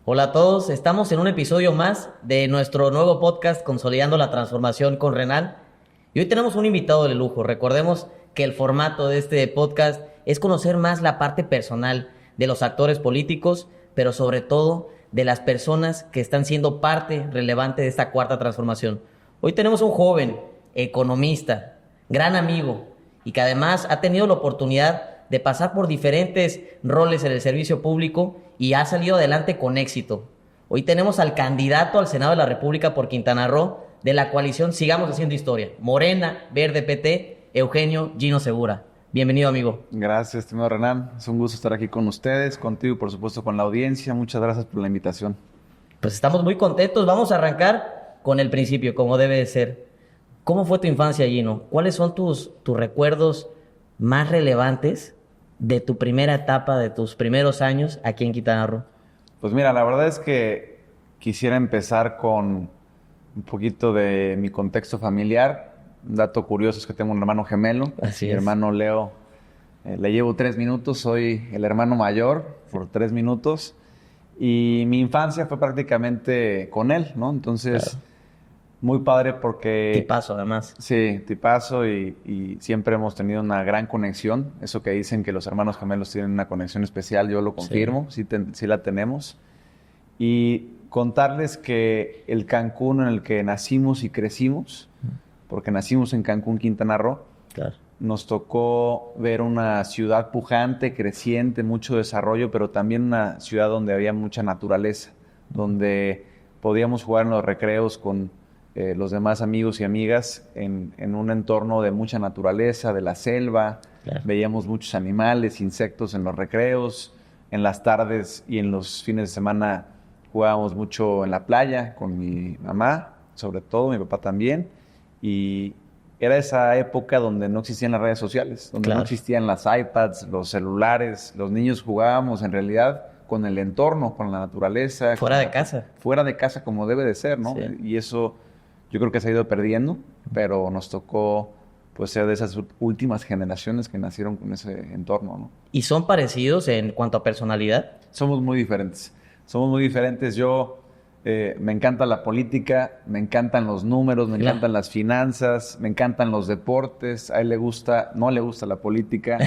Hola a todos, estamos en un episodio más de nuestro nuevo podcast Consolidando la Transformación con Renan. Y hoy tenemos un invitado de lujo. Recordemos que el formato de este podcast es conocer más la parte personal de los actores políticos, pero sobre todo de las personas que están siendo parte relevante de esta cuarta transformación. Hoy tenemos un joven economista, gran amigo, y que además ha tenido la oportunidad de pasar por diferentes roles en el servicio público y ha salido adelante con éxito. Hoy tenemos al candidato al Senado de la República por Quintana Roo de la coalición Sigamos Haciendo Historia, Morena, Verde, PT, Eugenio Gino Segura. Bienvenido, amigo. Gracias, estimado Renan. Es un gusto estar aquí con ustedes, contigo y por supuesto con la audiencia. Muchas gracias por la invitación. Pues estamos muy contentos. Vamos a arrancar con el principio, como debe de ser. ¿Cómo fue tu infancia, Gino? ¿Cuáles son tus recuerdos más relevantes de tu primera etapa, de tus primeros años aquí en Quintana Roo? Pues mira, la verdad es que quisiera empezar con un poquito de mi contexto familiar. Un dato curioso es que tengo un hermano gemelo. Así Mi es. hermano Leo, le llevo 3 minutos. Soy el hermano mayor por 3 minutos. Y mi infancia fue prácticamente con él, ¿no? Entonces, Claro. muy padre porque Tipazo, además. sí, tipazo y siempre hemos tenido una gran conexión. Eso que dicen que los hermanos gemelos tienen una conexión especial, yo lo Sí. confirmo, sí la tenemos. Y contarles que el Cancún en el que nacimos y crecimos, porque nacimos en Cancún, Quintana Roo, Claro. nos tocó ver una ciudad pujante, creciente, mucho desarrollo, pero también una ciudad donde había mucha naturaleza, donde podíamos jugar en los recreos con los demás amigos y amigas en un entorno de mucha naturaleza, de la selva. Claro. Veíamos muchos animales, insectos en los recreos. En las tardes y en los fines de semana jugábamos mucho en la playa con mi mamá, sobre todo, mi papá también. Y era esa época donde no existían las redes sociales, donde no Claro. existían las iPads, los celulares. Los niños jugábamos en realidad con el entorno, con la naturaleza. Fuera de casa. Fuera de casa como debe de ser, ¿no? Sí. Y eso yo creo que se ha ido perdiendo, pero nos tocó pues ser de esas últimas generaciones que nacieron con ese entorno, ¿no? ¿Y son parecidos en cuanto a personalidad? Somos muy diferentes. Somos muy diferentes. Yo me encanta la política, me encantan los números, me Claro. encantan las finanzas, me encantan los deportes. A él le gusta, no le gusta la política,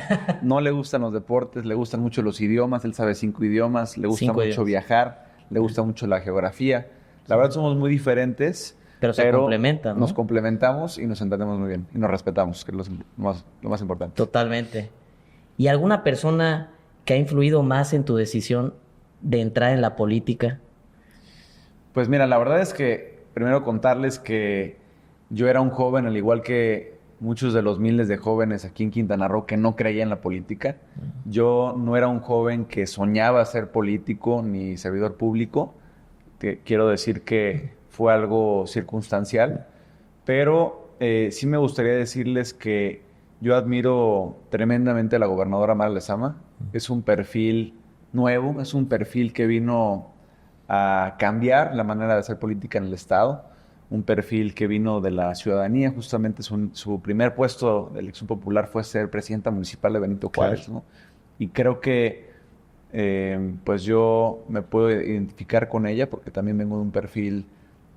no le gustan los deportes, le gustan mucho los idiomas. Él sabe 5 idiomas, le gusta 5 mucho idiomas. viajar, le gusta mucho la geografía. La verdad somos muy diferentes, Pero se complementan, ¿no? nos complementamos y nos entendemos muy bien y nos respetamos, que es lo más importante. Totalmente. ¿Y alguna persona que ha influido más en tu decisión de entrar en la política? Pues mira, la verdad es que primero contarles que yo era un joven, al igual que muchos de los miles de jóvenes aquí en Quintana Roo que no creían en la política. Yo no era un joven que soñaba ser político ni servidor público. Quiero decir que fue algo circunstancial, pero sí me gustaría decirles que yo admiro tremendamente a la gobernadora Mara Lezama. Es un perfil nuevo, es un perfil que vino a cambiar la manera de hacer política en el Estado, un perfil que vino de la ciudadanía. Justamente su primer puesto de elección popular fue ser presidenta municipal de Benito Juárez, Claro. ¿no? Y creo que pues yo me puedo identificar con ella porque también vengo de un perfil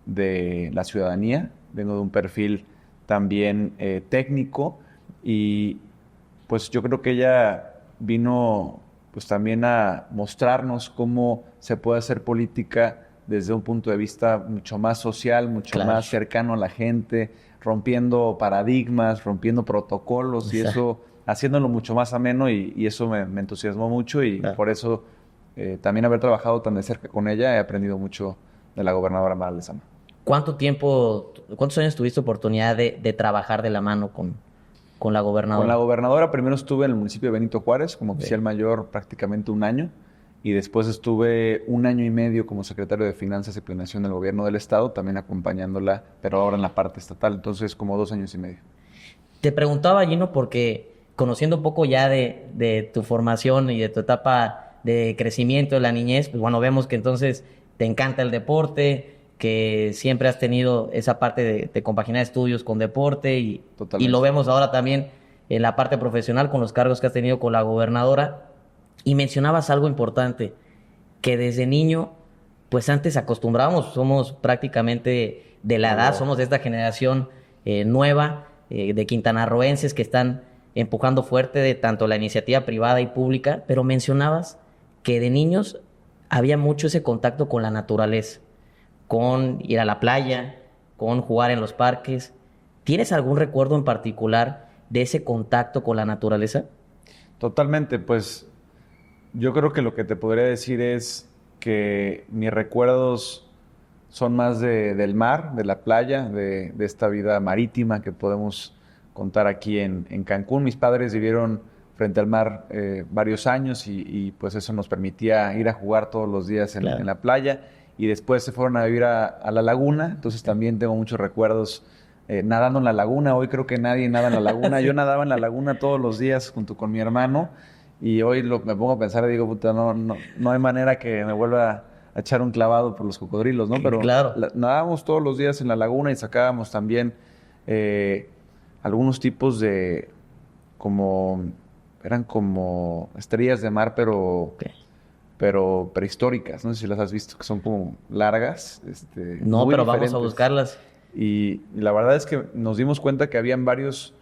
de la ciudadanía, vengo de un perfil también técnico y pues yo creo que ella vino pues también a mostrarnos cómo se puede hacer política desde un punto de vista mucho más social, mucho Claro. más cercano a la gente, rompiendo paradigmas, rompiendo protocolos y Exacto. eso, haciéndolo mucho más ameno y eso me entusiasmó mucho y Claro. por eso también haber trabajado tan de cerca con ella he aprendido mucho de la gobernadora Mara Lezama. ¿Cuántos años tuviste oportunidad de trabajar de la mano con la Con gobernadora? la gobernadora primero estuve en el municipio de Benito Juárez como Ok. oficial mayor prácticamente un año y después estuve 1 año y medio como secretario de Finanzas y Planeación del Gobierno del Estado, también acompañándola, pero ahora en la parte estatal, entonces como 2 años y medio. Te preguntaba, Gino, porque conociendo un poco ya de tu formación y de tu etapa de crecimiento de la niñez, pues bueno, vemos que entonces te encanta el deporte, que siempre has tenido esa parte de compaginar estudios con deporte y Totalmente. lo vemos ahora también en la parte profesional con los cargos que has tenido con la gobernadora. Y mencionabas algo importante, que desde niño pues antes acostumbrábamos, somos prácticamente de la edad, somos de esta generación nueva, de quintanarroenses que están empujando fuerte de tanto la iniciativa privada y pública, pero mencionabas que de niños había mucho ese contacto con la naturaleza, con ir a la playa, con jugar en los parques. ¿Tienes algún recuerdo en particular de ese contacto con la naturaleza? Totalmente, pues yo creo que lo que te podría decir es que mis recuerdos son más del mar, de la playa, de esta vida marítima que podemos contar aquí en Cancún. Mis padres vivieron frente al mar varios años y pues eso nos permitía ir a jugar todos los días Claro. en la playa y después se fueron a vivir a la laguna, entonces también tengo muchos recuerdos nadando en la laguna. Hoy creo que nadie nada en la laguna. Yo nadaba en la laguna todos los días junto con mi hermano y hoy me pongo a pensar y digo, puta, no hay manera que me vuelva a echar un clavado por los cocodrilos, ¿no? Pero Claro. nadábamos todos los días en la laguna y sacábamos también algunos tipos de eran como estrellas de mar, Ok. pero prehistóricas. No sé si las has visto, que son como largas. No, muy pero vamos a diferentes. buscarlas. Y la verdad es que nos dimos cuenta que habían varias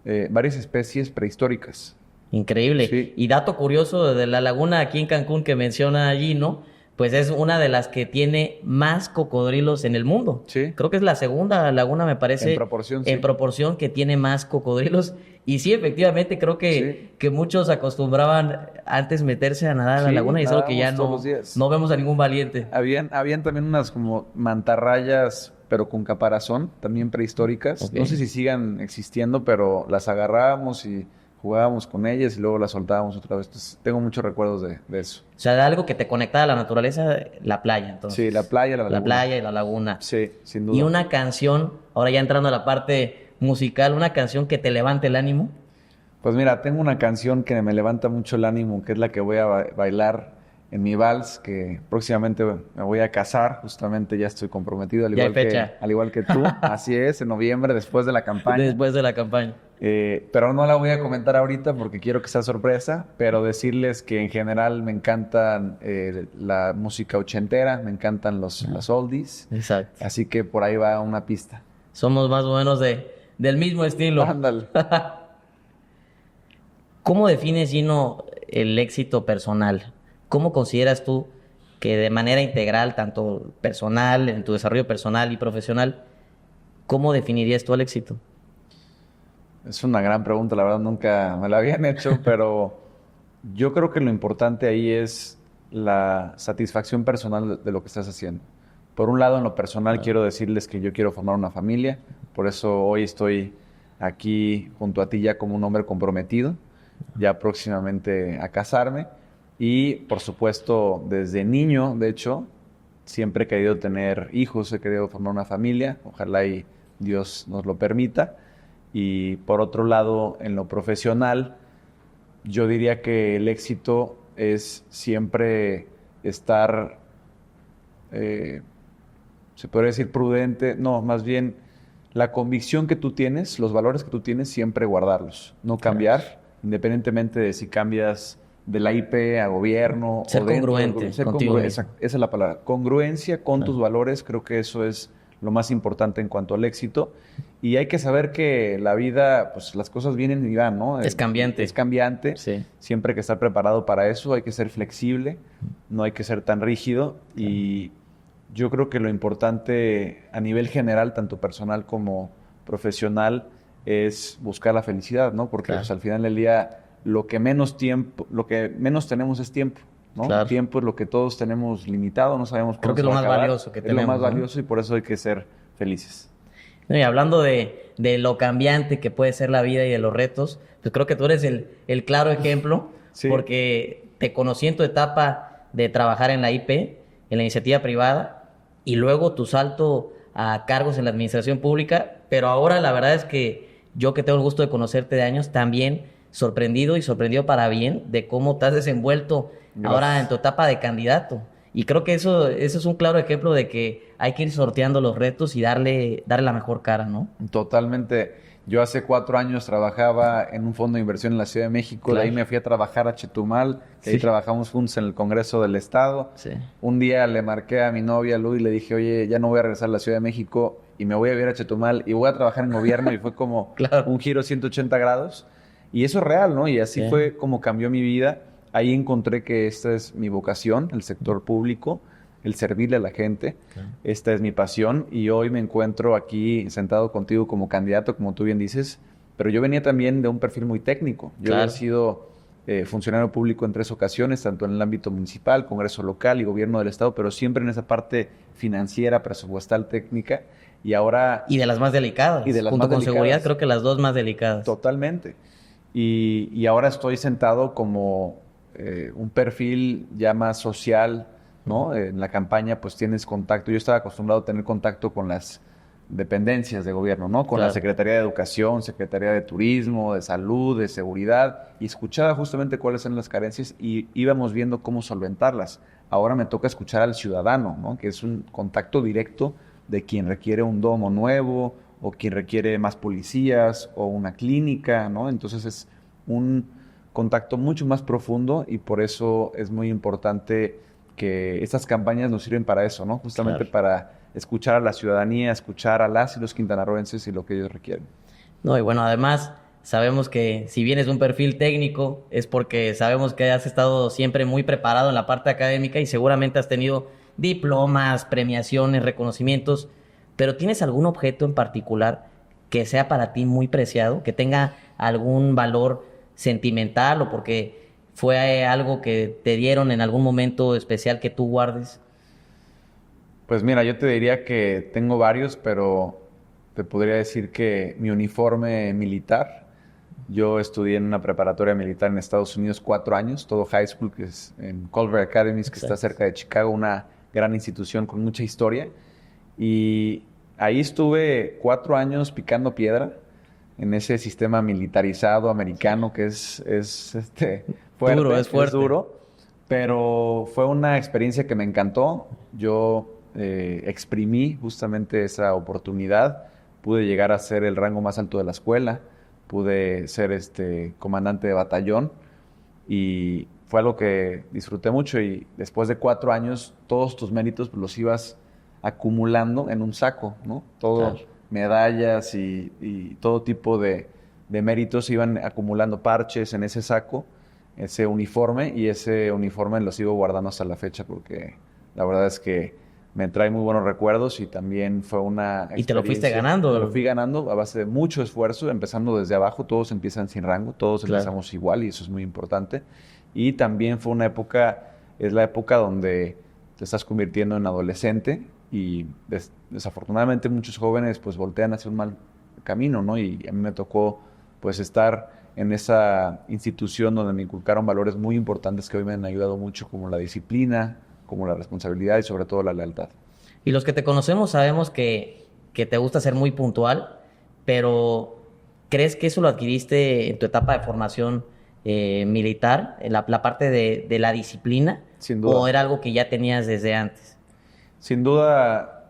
especies prehistóricas. Increíble. Sí. Y dato curioso de la laguna aquí en Cancún que menciona Gino, pues es una de las que tiene más cocodrilos en el mundo. Sí. Creo que es la segunda laguna, me parece. En proporción, sí. En proporción que tiene más cocodrilos. Y sí, efectivamente, creo que muchos acostumbraban antes meterse a nadar a la Sí, laguna y es algo que ya nadábamos todos los días. no vemos a ningún valiente. Habían también unas como mantarrayas, pero con caparazón, también prehistóricas. Ok. No sé si sigan existiendo, pero las agarrábamos y jugábamos con ellas y luego las soltábamos otra vez. Entonces, tengo muchos recuerdos de eso. O sea, de algo que te conectaba a la naturaleza, la playa, entonces. Sí, la playa, la laguna. La playa y la laguna. Sí, sin duda. Y una canción, ahora ya entrando a la parte musical, una canción que te levante el ánimo. Pues mira, tengo una canción que me levanta mucho el ánimo, que es la que voy a bailar en mi vals, que próximamente me voy a casar, justamente ya estoy comprometido, Ya hay fecha. al igual que tú. Así es, en noviembre, después de la campaña. Después de la campaña. Pero no la voy a comentar ahorita porque quiero que sea sorpresa, pero decirles que en general me encantan la música ochentera, me encantan las oldies, Exacto. así que por ahí va una pista. Somos más o menos del mismo estilo. Ándale. ¿Cómo defines, Gino, el éxito personal? ¿Cómo consideras tú que de manera integral, tanto personal, en tu desarrollo personal y profesional, cómo definirías tú el éxito? Es una gran pregunta, la verdad nunca me la habían hecho, pero yo creo que lo importante ahí es la satisfacción personal de lo que estás haciendo. Por un lado, en lo personal, quiero decirles que yo quiero formar una familia, por eso hoy estoy aquí junto a ti ya como un hombre comprometido, ya próximamente a casarme. Y por supuesto, desde niño, de hecho, siempre he querido tener hijos, he querido formar una familia, ojalá y Dios nos lo permita. Y por otro lado, en lo profesional, yo diría que el éxito es siempre estar, se podría decir prudente, no, más bien la convicción que tú tienes, los valores que tú tienes, siempre guardarlos, no cambiar, independientemente de si cambias de la IP a gobierno. Ser o dentro del congruente ser contigo mismo. esa es la palabra, congruencia con tus valores, creo que eso es lo más importante en cuanto al éxito. Y hay que saber que la vida, pues las cosas vienen y van, ¿no? Es cambiante. Es cambiante. Sí. Siempre hay que estar preparado para eso, hay que ser flexible, no hay que ser tan rígido. Y yo creo que lo importante a nivel general, tanto personal como profesional, es buscar la felicidad, ¿no? Porque Claro. pues, al final del día lo que menos tenemos es tiempo, ¿no? Claro. Tiempo es lo que todos tenemos limitado, no sabemos Creo cuándo que es se lo va a más acabar. valioso que Es tenemos, lo más ¿no? valioso y por eso hay que ser felices. No, y hablando de lo cambiante que puede ser la vida y de los retos, pues creo que tú eres el claro ejemplo, Sí. porque te conocí en tu etapa de trabajar en la IP, en la iniciativa privada, y luego tu salto a cargos en la administración pública, pero ahora la verdad es que yo que tengo el gusto de conocerte de años, también sorprendido para bien de cómo te has desenvuelto ahora Gracias. en tu etapa de candidato. Y creo que eso es un claro ejemplo de que hay que ir sorteando los retos y darle la mejor cara, ¿no? Totalmente. Yo hace 4 años trabajaba en un fondo de inversión en la Ciudad de México, Claro. de ahí me fui a trabajar a Chetumal, de ahí Sí. trabajamos juntos en el Congreso del Estado. Sí. Un día le marqué a mi novia Lu y le dije, oye, ya no voy a regresar a la Ciudad de México y me voy a vivir a Chetumal y voy a trabajar en gobierno y fue como Claro. un giro 180 grados. Y eso es real, ¿no? Y así Sí. fue como cambió mi vida. Ahí encontré que esta es mi vocación, el sector público, el servirle a la gente. Claro. Esta es mi pasión y hoy me encuentro aquí sentado contigo como candidato, como tú bien dices, pero yo venía también de un perfil muy técnico. Yo Claro. he sido funcionario público en 3 ocasiones, tanto en el ámbito municipal, Congreso local y gobierno del Estado, pero siempre en esa parte financiera, presupuestal, técnica. Y ahora... Y de las más delicadas. Y de las Junto más con delicadas. seguridad, creo que las dos más delicadas. Totalmente. Y ahora estoy sentado como un perfil ya más social, ¿no? En la campaña pues tienes contacto. Yo estaba acostumbrado a tener contacto con las dependencias de gobierno, ¿no? Con Claro. la Secretaría de Educación, Secretaría de Turismo, de Salud, de Seguridad, y escuchaba justamente cuáles eran las carencias y íbamos viendo cómo solventarlas. Ahora me toca escuchar al ciudadano, ¿no? Que es un contacto directo de quien requiere un domo nuevo o quien requiere más policías o una clínica, ¿no? Entonces es un contacto mucho más profundo y por eso es muy importante que estas campañas nos sirven para eso, ¿no? Justamente Claro. para escuchar a la ciudadanía, escuchar a las y los quintanarroenses y lo que ellos requieren. No, y bueno, además sabemos que si bien es un perfil técnico, es porque sabemos que has estado siempre muy preparado en la parte académica y seguramente has tenido diplomas, premiaciones, reconocimientos, pero ¿tienes algún objeto en particular que sea para ti muy preciado, que tenga algún valor sentimental o porque fue algo que te dieron en algún momento especial que tú guardes? Pues mira, yo te diría que tengo varios, pero te podría decir que mi uniforme militar, yo estudié en una preparatoria militar en Estados Unidos 4 años, todo high school, que es en Culver Academy, que está Exacto. cerca de Chicago, una gran institución con mucha historia. Y ahí estuve 4 años picando piedra en ese sistema militarizado americano que es fuerte, Duro, es fuerte. duro, pero fue una experiencia que me encantó. Yo exprimí justamente esa oportunidad, pude llegar a ser el rango más alto de la escuela, pude ser comandante de batallón y fue algo que disfruté mucho y después de 4 años todos tus méritos pues, los ibas acumulando en un saco, ¿no? Todo, Claro. medallas y todo tipo de méritos se iban acumulando parches en ese saco, ese uniforme, y ese uniforme lo sigo guardando hasta la fecha porque la verdad es que me trae muy buenos recuerdos y también fue una Y te lo fuiste experiencia. ganando. Me lo fui ganando a base de mucho esfuerzo, empezando desde abajo, todos empiezan sin rango, todos Claro. empezamos igual y eso es muy importante. Y también fue una época, es la época donde te estás convirtiendo en adolescente y desafortunadamente muchos jóvenes pues voltean hacia un mal camino, ¿no? Y a mí me tocó pues estar en esa institución donde me inculcaron valores muy importantes que hoy me han ayudado mucho, como la disciplina, como la responsabilidad y sobre todo la lealtad. Y los que te conocemos sabemos que te gusta ser muy puntual, pero ¿crees que eso lo adquiriste en tu etapa de formación militar, en la parte de la disciplina? Sin duda. ¿O era algo que ya tenías desde antes? Sin duda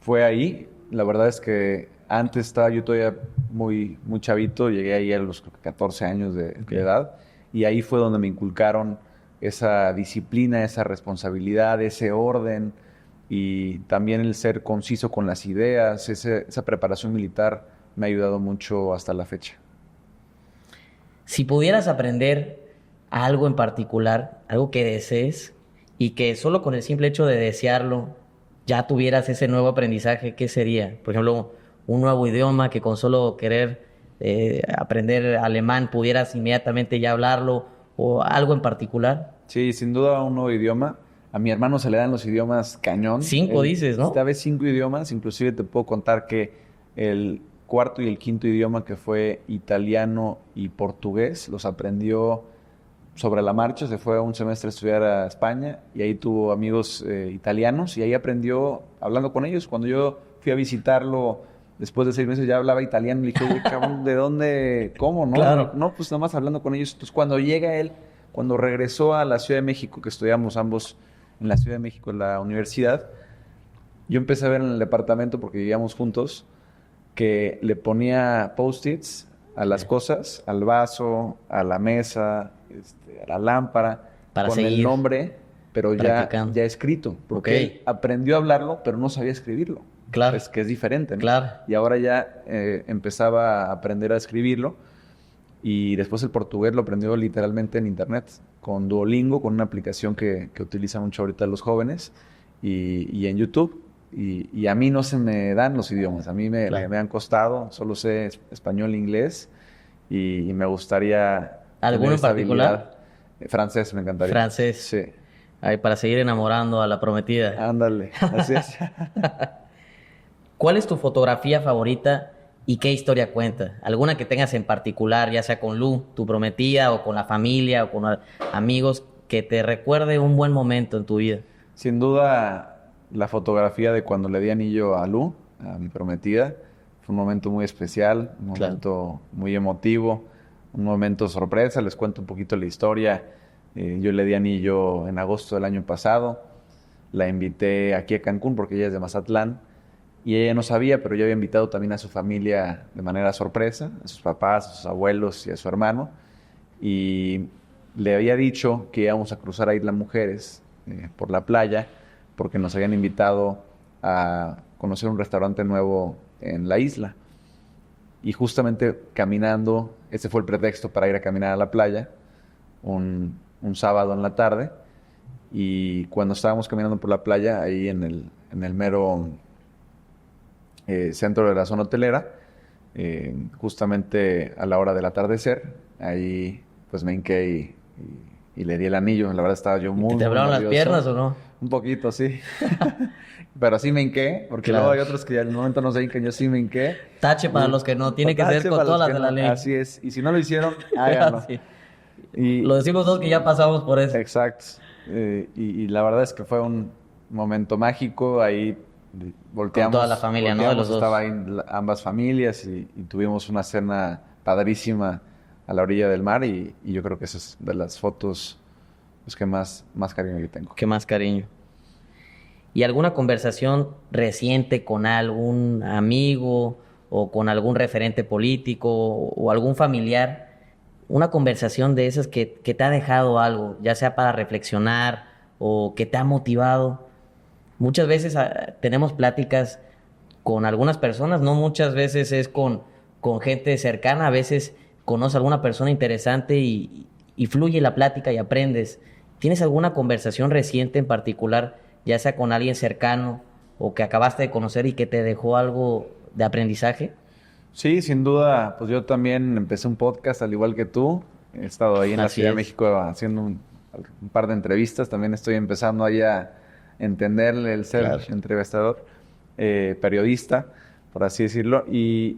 fue ahí. La verdad es que antes estaba yo todavía muy chavito, llegué ahí a los 14 años de edad y ahí fue donde me inculcaron esa disciplina, esa responsabilidad, ese orden y también el ser conciso con las ideas. Esa preparación militar me ha ayudado mucho hasta la fecha. Si pudieras aprender algo en particular, algo que desees y que solo con el simple hecho de desearlo ya tuvieras ese nuevo aprendizaje, ¿qué sería? Por ejemplo, un nuevo idioma que con solo querer aprender alemán pudieras inmediatamente ya hablarlo o algo en particular. Sí, sin duda un nuevo idioma. A mi hermano se le dan los idiomas cañón. 5 Él dices, ¿no? sabe 5 idiomas, inclusive te puedo contar que el cuarto y el quinto idioma, que fue italiano y portugués, los aprendió sobre la marcha. Se fue a un semestre a estudiar a España y ahí tuvo amigos italianos y ahí aprendió hablando con ellos. Cuando yo fui a visitarlo después de 6 meses ya hablaba italiano y le dije, oye, cabrón, ¿de dónde? ¿Cómo? ¿No? Claro. No, pues nada más hablando con ellos. Entonces cuando llega él, cuando regresó a la Ciudad de México, que estudiamos ambos en la Ciudad de México en la universidad, yo empecé a ver en el departamento porque vivíamos juntos que le ponía post-its a las cosas, al vaso, a la mesa, a la lámpara, Para con el seguir nombre, pero practicando. ya escrito. Porque él aprendió a hablarlo, pero no sabía escribirlo. Claro. Es que es diferente, ¿no? Claro. Y ahora ya empezaba a aprender a escribirlo. Y después el portugués lo aprendió literalmente en internet, con Duolingo, con una aplicación que utilizan mucho ahorita los jóvenes, y en YouTube. Y a mí no se me dan los idiomas, a mí me han costado, solo sé español e inglés, y me gustaría... ¿Alguno en particular? Francés, me encantaría. Francés. Sí. Ahí, para seguir enamorando a la prometida. Ándale, así es. ¿Cuál es tu fotografía favorita y qué historia cuenta? ¿Alguna que tengas en particular, ya sea con Lu, tu prometida, o con la familia, o con amigos, que te recuerde un buen momento en tu vida? Sin duda, la fotografía de cuando le di anillo a Lu, a mi prometida, fue un momento muy especial, un momento muy emotivo, un momento sorpresa. Les cuento un poquito la historia. Yo le di anillo en agosto del año pasado. La invité aquí a Cancún porque ella es de Mazatlán. Y ella no sabía, pero yo había invitado también a su familia de manera sorpresa, a sus papás, a sus abuelos y a su hermano. Y le había dicho que íbamos a cruzar a Isla Mujeres por la playa, porque nos habían invitado a conocer un restaurante nuevo en la isla. Y justamente caminando, ese fue el pretexto para ir a caminar a la playa, un sábado en la tarde. Y cuando estábamos caminando por la playa, ahí en el mero... centro de la zona hotelera, justamente a la hora del atardecer, ahí pues me hinqué y le di el anillo. La verdad estaba yo muy, ¿Te temblaron las piernas o no? Un poquito, sí. Pero sí me hinqué, porque Claro. luego hay otros que al momento no se hincan, yo sí me hinqué. Tache para los que no, tiene que ser con todas las de la ley. Así es, y si no lo hicieron, háganlo. Sí. Y, Lo decimos todos que ya pasamos por eso. exacto. Y la verdad es que fue un momento mágico. Ahí volteamos. Con toda la familia, ¿no? De los dos. Estaba ahí ambas familias y tuvimos una cena padrísima a la orilla del mar. Y yo creo que esa es de las fotos pues, que más cariño le tengo. ¿Qué más cariño? ¿Y alguna conversación reciente con algún amigo o con algún referente político o algún familiar? Una conversación de esas que te ha dejado algo, ya sea para reflexionar o que te ha motivado. Muchas veces tenemos pláticas con algunas personas, no muchas veces es con gente cercana, a veces conoces a alguna persona interesante y fluye la plática y aprendes. ¿Tienes alguna conversación reciente en particular, ya sea con alguien cercano o que acabaste de conocer y que te dejó algo de aprendizaje? Sí, sin duda, pues yo también empecé un podcast al igual que tú. He estado ahí en la Ciudad de México haciendo un par de entrevistas. También estoy empezando ahí a entenderle el ser entrevistador, periodista, por así decirlo. Y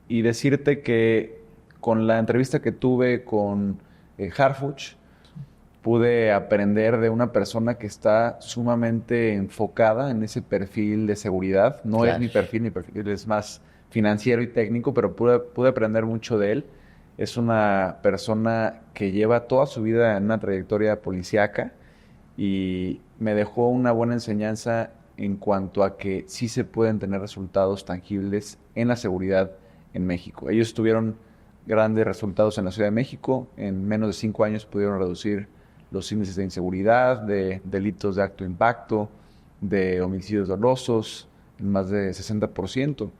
decirte que con la entrevista que tuve con Harfuch, pude aprender de una persona que está sumamente enfocada en ese perfil de seguridad. No es mi perfil es más financiero y técnico, pero pude aprender mucho de él. Es una persona que lleva toda su vida en una trayectoria policíaca y me dejó una buena enseñanza en cuanto a que sí se pueden tener resultados tangibles en la seguridad en México. Ellos tuvieron grandes resultados en la Ciudad de México. En menos de 5 años pudieron reducir los índices de inseguridad, de delitos de alto impacto, de homicidios dolosos, en más de 60%.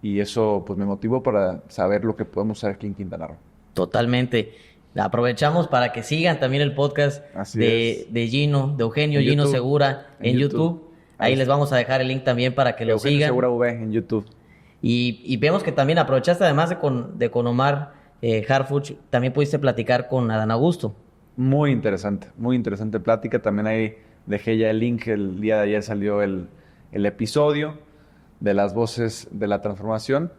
Y eso pues me motivó para saber lo que podemos hacer aquí en Quintana Roo. Totalmente. Aprovechamos para que sigan también el podcast de Gino, de Eugenio Gino Segura en YouTube. Ahí les vamos a dejar el link también para que lo sigan. Eugenio Segura V en YouTube. Y vemos que también aprovechaste, además de con Omar Harfuch, también pudiste platicar con Adán Augusto. Muy interesante plática. También ahí dejé ya el link. El día de ayer salió el episodio de las voces de la transformación.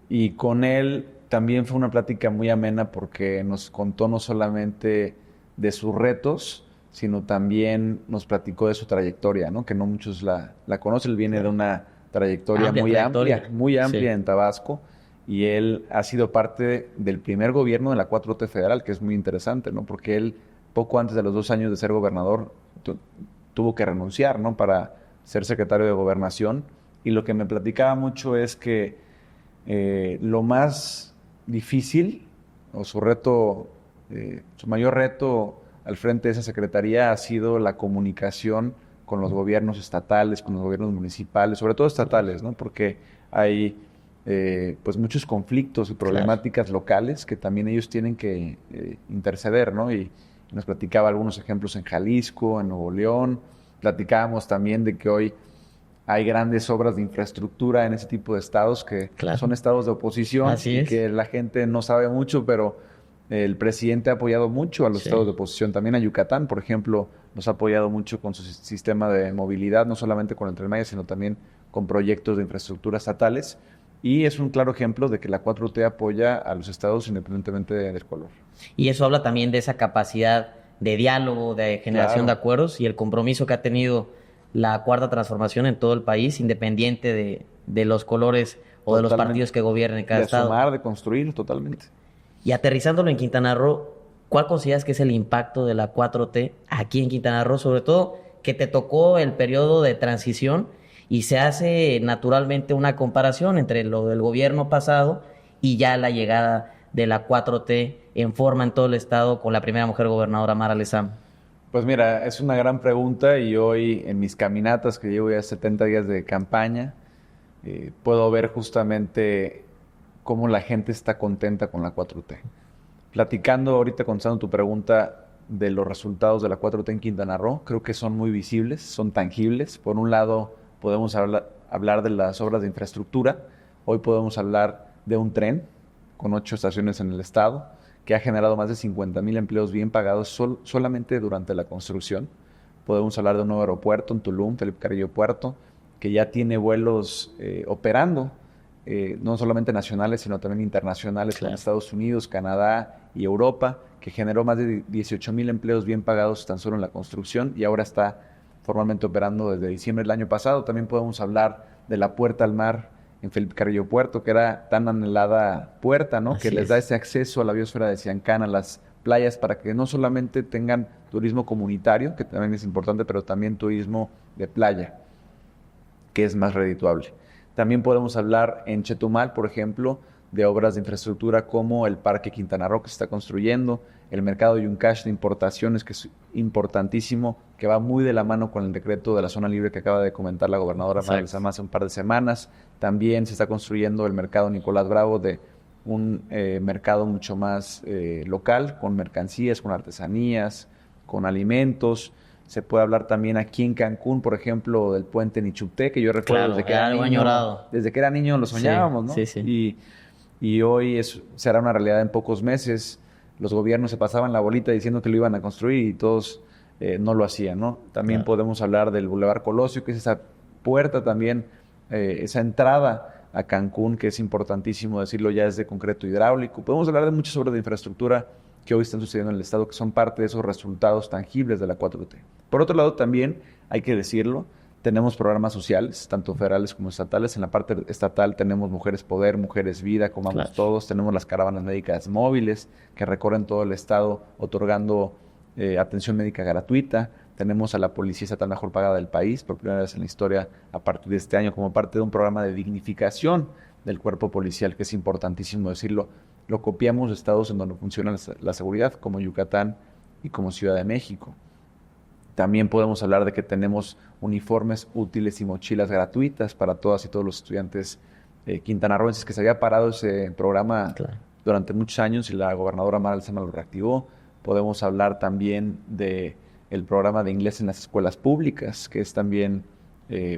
Y con él también fue una plática muy amena porque nos contó no solamente de sus retos, sino también nos platicó de su trayectoria, ¿no? Que no muchos la conocen. Él viene de una trayectoria muy amplia en Tabasco. Y él ha sido parte del primer gobierno de la 4T federal, que es muy interesante, ¿no? Porque él, poco antes de los 2 años de ser gobernador, tuvo que renunciar, ¿no? Para ser secretario de Gobernación. Y lo que me platicaba mucho es que Lo más difícil o su reto, su mayor reto al frente de esa secretaría ha sido la comunicación con los gobiernos estatales, con los gobiernos municipales, sobre todo estatales, ¿no? Porque hay pues muchos conflictos y problemáticas locales que también ellos tienen que interceder, ¿no? Y nos platicaba algunos ejemplos en Jalisco, en Nuevo León. Platicábamos también de que hoy hay grandes obras de infraestructura en ese tipo de estados que son estados de oposición. Así y es. que la gente no sabe mucho, pero el presidente ha apoyado mucho a los estados de oposición. También a Yucatán, por ejemplo, nos ha apoyado mucho con su sistema de movilidad, no solamente con el Tren Maya, sino también con proyectos de infraestructura estatales. Y es un claro ejemplo de que la 4T apoya a los estados independientemente del color. Y eso habla también de esa capacidad de diálogo, de generación de acuerdos y el compromiso que ha tenido la Cuarta Transformación en todo el país, independiente de los colores o de los partidos que gobiernen en cada estado. De sumar, de construir, totalmente. Y aterrizándolo en Quintana Roo, ¿cuál consideras que es el impacto de la 4T aquí en Quintana Roo? Sobre todo que te tocó el periodo de transición y se hace naturalmente una comparación entre lo del gobierno pasado y ya la llegada de la 4T en forma en todo el estado con la primera mujer gobernadora, Mara Lezama. Pues mira, es una gran pregunta y hoy en mis caminatas, que llevo ya 70 días de campaña, puedo ver justamente cómo la gente está contenta con la 4T. Platicando ahorita, contestando tu pregunta de los resultados de la 4T en Quintana Roo, creo que son muy visibles, son tangibles. Por un lado, podemos hablar de las obras de infraestructura. Hoy podemos hablar de un tren con 8 estaciones en el estado, que ha generado más de 50,000 empleos bien pagados solamente durante la construcción. Podemos hablar de un nuevo aeropuerto en Tulum, Felipe Carrillo Puerto, que ya tiene vuelos operando, no solamente nacionales, sino también internacionales en Estados Unidos, Canadá y Europa, que generó más de 18,000 empleos bien pagados tan solo en la construcción y ahora está formalmente operando desde diciembre del año pasado. También podemos hablar de la puerta al mar en Felipe Carrillo Puerto, que era tan anhelada puerta, ¿no? Que les da ese acceso a la biosfera de Siancán, a las playas, para que no solamente tengan turismo comunitario, que también es importante, pero también turismo de playa, que es más redituable. También podemos hablar en Chetumal, por ejemplo, de obras de infraestructura como el Parque Quintana Roo que se está construyendo, el mercado Yuncash de importaciones, que es importantísimo, que va muy de la mano con el decreto de la zona libre que acaba de comentar la gobernadora Mara Lezama hace un par de semanas. También se está construyendo el mercado Nicolás Bravo, de un mercado mucho más local, con mercancías, con artesanías, con alimentos. Se puede hablar también aquí en Cancún, por ejemplo, del puente Nichupté, que yo recuerdo desde que era niño lo soñábamos, ¿no? Y hoy será una realidad en pocos meses. Los gobiernos se pasaban la bolita diciendo que lo iban a construir y todos no lo hacían, ¿no? También podemos hablar del Boulevard Colosio, que es esa puerta también, esa entrada a Cancún, que es importantísimo decirlo, ya es de concreto hidráulico. Podemos hablar de muchas obras de infraestructura que hoy están sucediendo en el Estado, que son parte de esos resultados tangibles de la 4T. Por otro lado, también, hay que decirlo, tenemos programas sociales, tanto federales como estatales. En la parte estatal tenemos Mujeres Poder, Mujeres Vida, Comamos Todos. Tenemos las caravanas médicas móviles que recorren todo el estado otorgando atención médica gratuita. Tenemos a la Policía Estatal mejor pagada del país, por primera vez en la historia a partir de este año, como parte de un programa de dignificación del cuerpo policial, que es importantísimo decirlo. Lo copiamos de estados en donde funciona la seguridad, como Yucatán y como Ciudad de México. También podemos hablar de que tenemos uniformes útiles y mochilas gratuitas para todas y todos los estudiantes quintanarroenses, que se había parado ese programa durante muchos años y la gobernadora Mara Lezama lo reactivó. Podemos hablar también de el programa de inglés en las escuelas públicas, que es también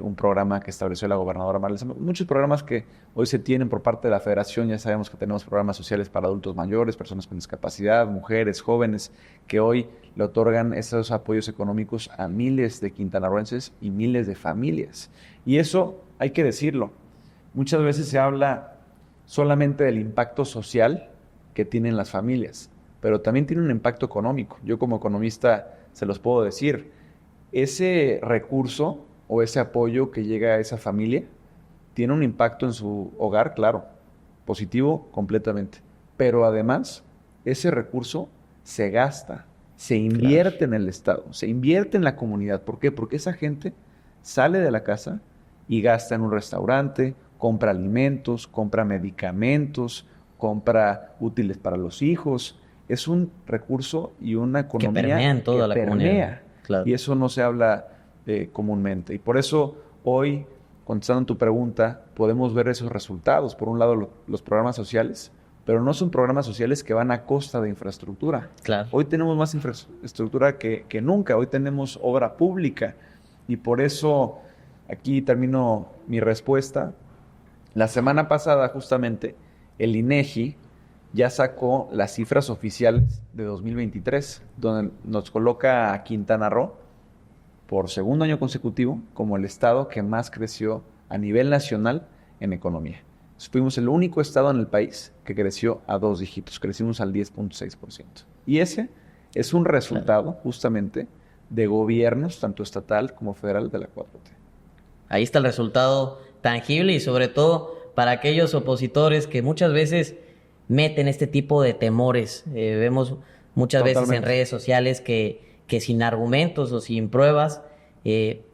un programa que estableció la gobernadora Mara Lezama. Muchos programas que hoy se tienen por parte de la federación. Ya sabemos que tenemos programas sociales para adultos mayores, personas con discapacidad, mujeres, jóvenes, que hoy le otorgan esos apoyos económicos a miles de quintanarroenses y miles de familias. Y eso hay que decirlo. Muchas veces se habla solamente del impacto social que tienen las familias, pero también tiene un impacto económico. Yo como economista se los puedo decir. Ese recurso o ese apoyo que llega a esa familia tiene un impacto en su hogar, claro, positivo completamente. Pero además, ese recurso se gasta, se invierte en el Estado, se invierte en la comunidad. ¿Por qué? Porque esa gente sale de la casa y gasta en un restaurante compra alimentos, compra medicamentos, compra útiles para los hijos. Es un recurso y una economía que permea en toda la comunidad. Claro. Y eso no se habla comúnmente. Y por eso hoy, contestando tu pregunta, podemos ver esos resultados. Por un lado, los programas sociales, pero no son programas sociales que van a costa de infraestructura. Claro. Hoy tenemos más infraestructura que nunca. Hoy tenemos obra pública. Y por eso, aquí termino mi respuesta. La semana pasada, justamente, el INEGI ya sacó las cifras oficiales de 2023, donde nos coloca a Quintana Roo por segundo año consecutivo como el estado que más creció a nivel nacional en economía. Fuimos el único estado en el país que creció a 2 dígitos, crecimos al 10.6%. Y ese es un resultado justamente de gobiernos, tanto estatal como federal, de la 4T. Ahí está el resultado tangible y sobre todo para aquellos opositores que muchas veces meten este tipo de temores. Vemos muchas veces en redes sociales que sin argumentos o sin pruebas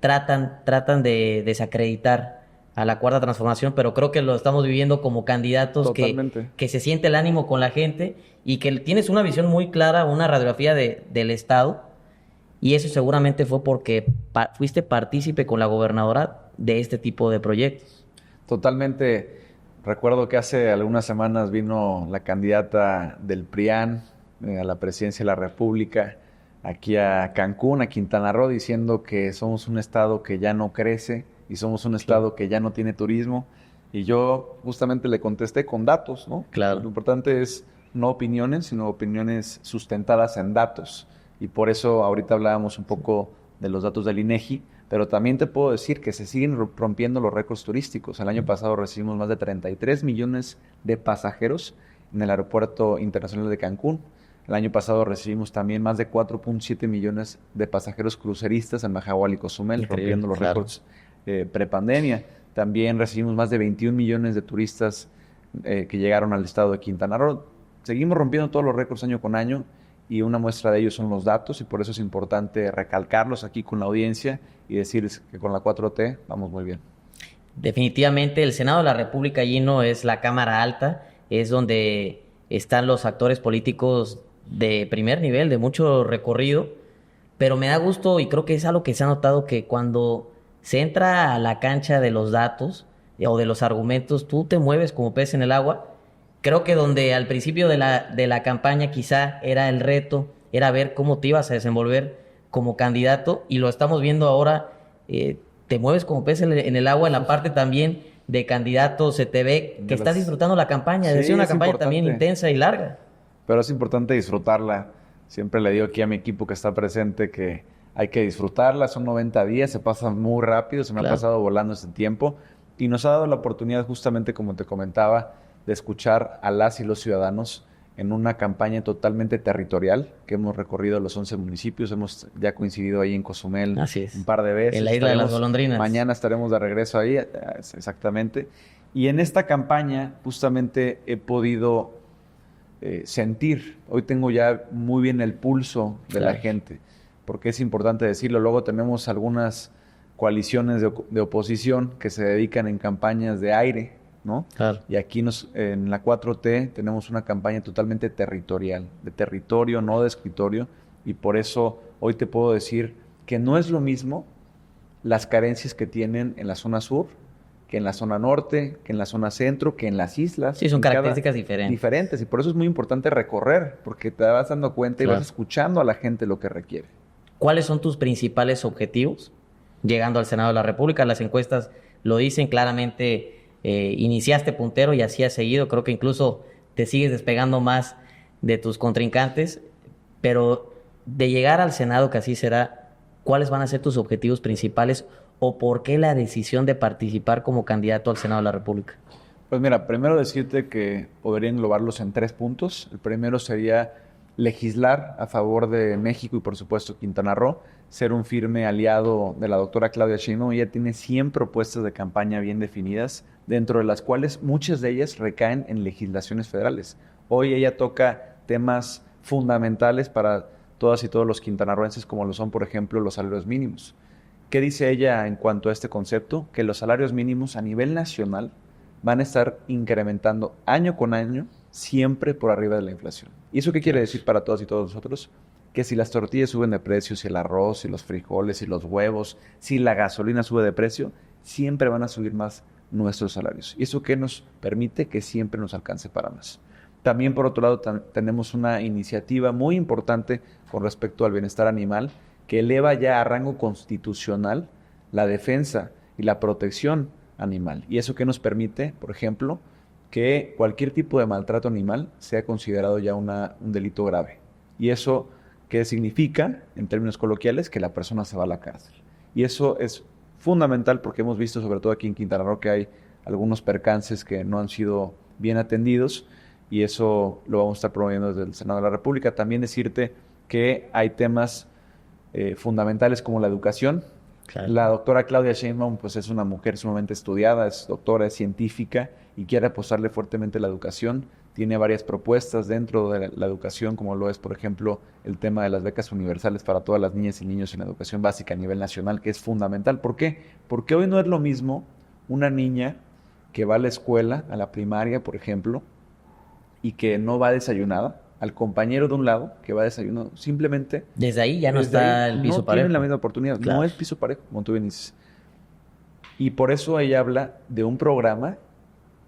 tratan de desacreditar a la Cuarta Transformación, pero creo que lo estamos viviendo como candidatos que se siente el ánimo con la gente y que tienes una visión muy clara, una radiografía del Estado, y eso seguramente fue porque fuiste partícipe con la gobernadora de este tipo de proyectos. Totalmente. Recuerdo que hace algunas semanas vino la candidata del PRIAN a la presidencia de la República aquí a Cancún, a Quintana Roo, diciendo que somos un estado que ya no crece y somos un estado que ya no tiene turismo. Y yo justamente le contesté con datos, ¿no? Claro. Lo importante es no opiniones, sino opiniones sustentadas en datos. Y por eso ahorita hablábamos un poco de los datos del INEGI, pero también te puedo decir que se siguen rompiendo los récords turísticos. El año pasado recibimos más de 33 millones de pasajeros en el Aeropuerto Internacional de Cancún. El año pasado recibimos también más de 4.7 millones de pasajeros cruceristas en Mahahual y Cozumel, rompiendo los récords prepandemia. También recibimos más de 21 millones de turistas que llegaron al estado de Quintana Roo. Seguimos rompiendo todos los récords año con año y una muestra de ello son los datos y por eso es importante recalcarlos aquí con la audiencia y decirles que con la 4T vamos muy bien. Definitivamente el Senado de la República, Gino, es la Cámara Alta, es donde están los actores políticos de primer nivel, de mucho recorrido, pero me da gusto y creo que es algo que se ha notado que cuando se entra a la cancha de los datos o de los argumentos, tú te mueves como pez en el agua. Creo que donde al principio de la campaña quizá era el reto, era ver cómo te ibas a desenvolver como candidato, y lo estamos viendo ahora, te mueves como pez en el agua en la parte también de candidato, se te ve que estás disfrutando la campaña, es una campaña también intensa y larga. Pero es importante disfrutarla. Siempre le digo aquí a mi equipo que está presente que hay que disfrutarla, son 90 días, se pasa muy rápido, se me ha pasado volando ese tiempo, y nos ha dado la oportunidad justamente, como te comentaba, de escuchar a las y los ciudadanos en una campaña totalmente territorial que hemos recorrido los 11 municipios. Hemos ya coincidido ahí en Cozumel un par de veces. En la isla de las golondrinas. Mañana estaremos de regreso ahí, exactamente. Y en esta campaña justamente he podido sentir, hoy tengo ya muy bien el pulso de la gente, porque es importante decirlo. Luego tenemos algunas coaliciones de oposición que se dedican en campañas de aire, ¿no? Claro. Y aquí en la 4T tenemos una campaña totalmente territorial, de territorio, no de escritorio, y por eso hoy te puedo decir que no es lo mismo las carencias que tienen en la zona sur, que en la zona norte, que en la zona centro, que en las islas. Sí, son características diferentes. Y por eso es muy importante recorrer, porque te vas dando cuenta y vas escuchando a la gente lo que requiere. ¿Cuáles son tus principales objetivos llegando al Senado de la República? Las encuestas lo dicen claramente. Iniciaste puntero y así has seguido. Creo que incluso te sigues despegando más de tus contrincantes, pero de llegar al Senado, que así será, ¿cuáles van a ser tus objetivos principales o por qué la decisión de participar como candidato al Senado de la República? Pues mira, primero decirte que podría englobarlos en 3 puntos. El primero sería legislar a favor de México y por supuesto Quintana Roo, ser un firme aliado de la doctora Claudia Sheinbaum. Ella tiene 100 propuestas de campaña bien definidas, dentro de las cuales muchas de ellas recaen en legislaciones federales. Hoy ella toca temas fundamentales para todas y todos los quintanarroenses, como lo son, por ejemplo, los salarios mínimos. ¿Qué dice ella en cuanto a este concepto? Que los salarios mínimos a nivel nacional van a estar incrementando año con año, siempre por arriba de la inflación. ¿Y eso qué quiere decir para todas y todos nosotros? Que si las tortillas suben de precio, si el arroz, si los frijoles, si los huevos, si la gasolina sube de precio, siempre van a subir más nuestros salarios. ¿Y eso qué nos permite? Que siempre nos alcance para más. También, por otro lado, tenemos una iniciativa muy importante con respecto al bienestar animal que eleva ya a rango constitucional la defensa y la protección animal. ¿Y eso qué nos permite? Por ejemplo, que cualquier tipo de maltrato animal sea considerado ya un delito grave. ¿Y eso qué significa, en términos coloquiales? Que la persona se va a la cárcel. Y eso es fundamental porque hemos visto, sobre todo aquí en Quintana Roo, que hay algunos percances que no han sido bien atendidos, y eso lo vamos a estar promoviendo desde el Senado de la República. También decirte que hay temas fundamentales como la educación. Claro. La doctora Claudia Sheinbaum pues es una mujer sumamente estudiada, es doctora, es científica y quiere apostarle fuertemente a la educación. Tiene varias propuestas dentro de la educación, como lo es, por ejemplo, el tema de las becas universales para todas las niñas y niños en educación básica a nivel nacional, que es fundamental. ¿Por qué? Porque hoy no es lo mismo una niña que va a la escuela, a la primaria, por ejemplo, y que no va desayunada, al compañero de un lado que va desayunado. Simplemente... Desde ahí ya no está el piso parejo. No tienen la misma oportunidad. Claro. No es piso parejo, como tú bien dices. Y por eso ella habla de un programa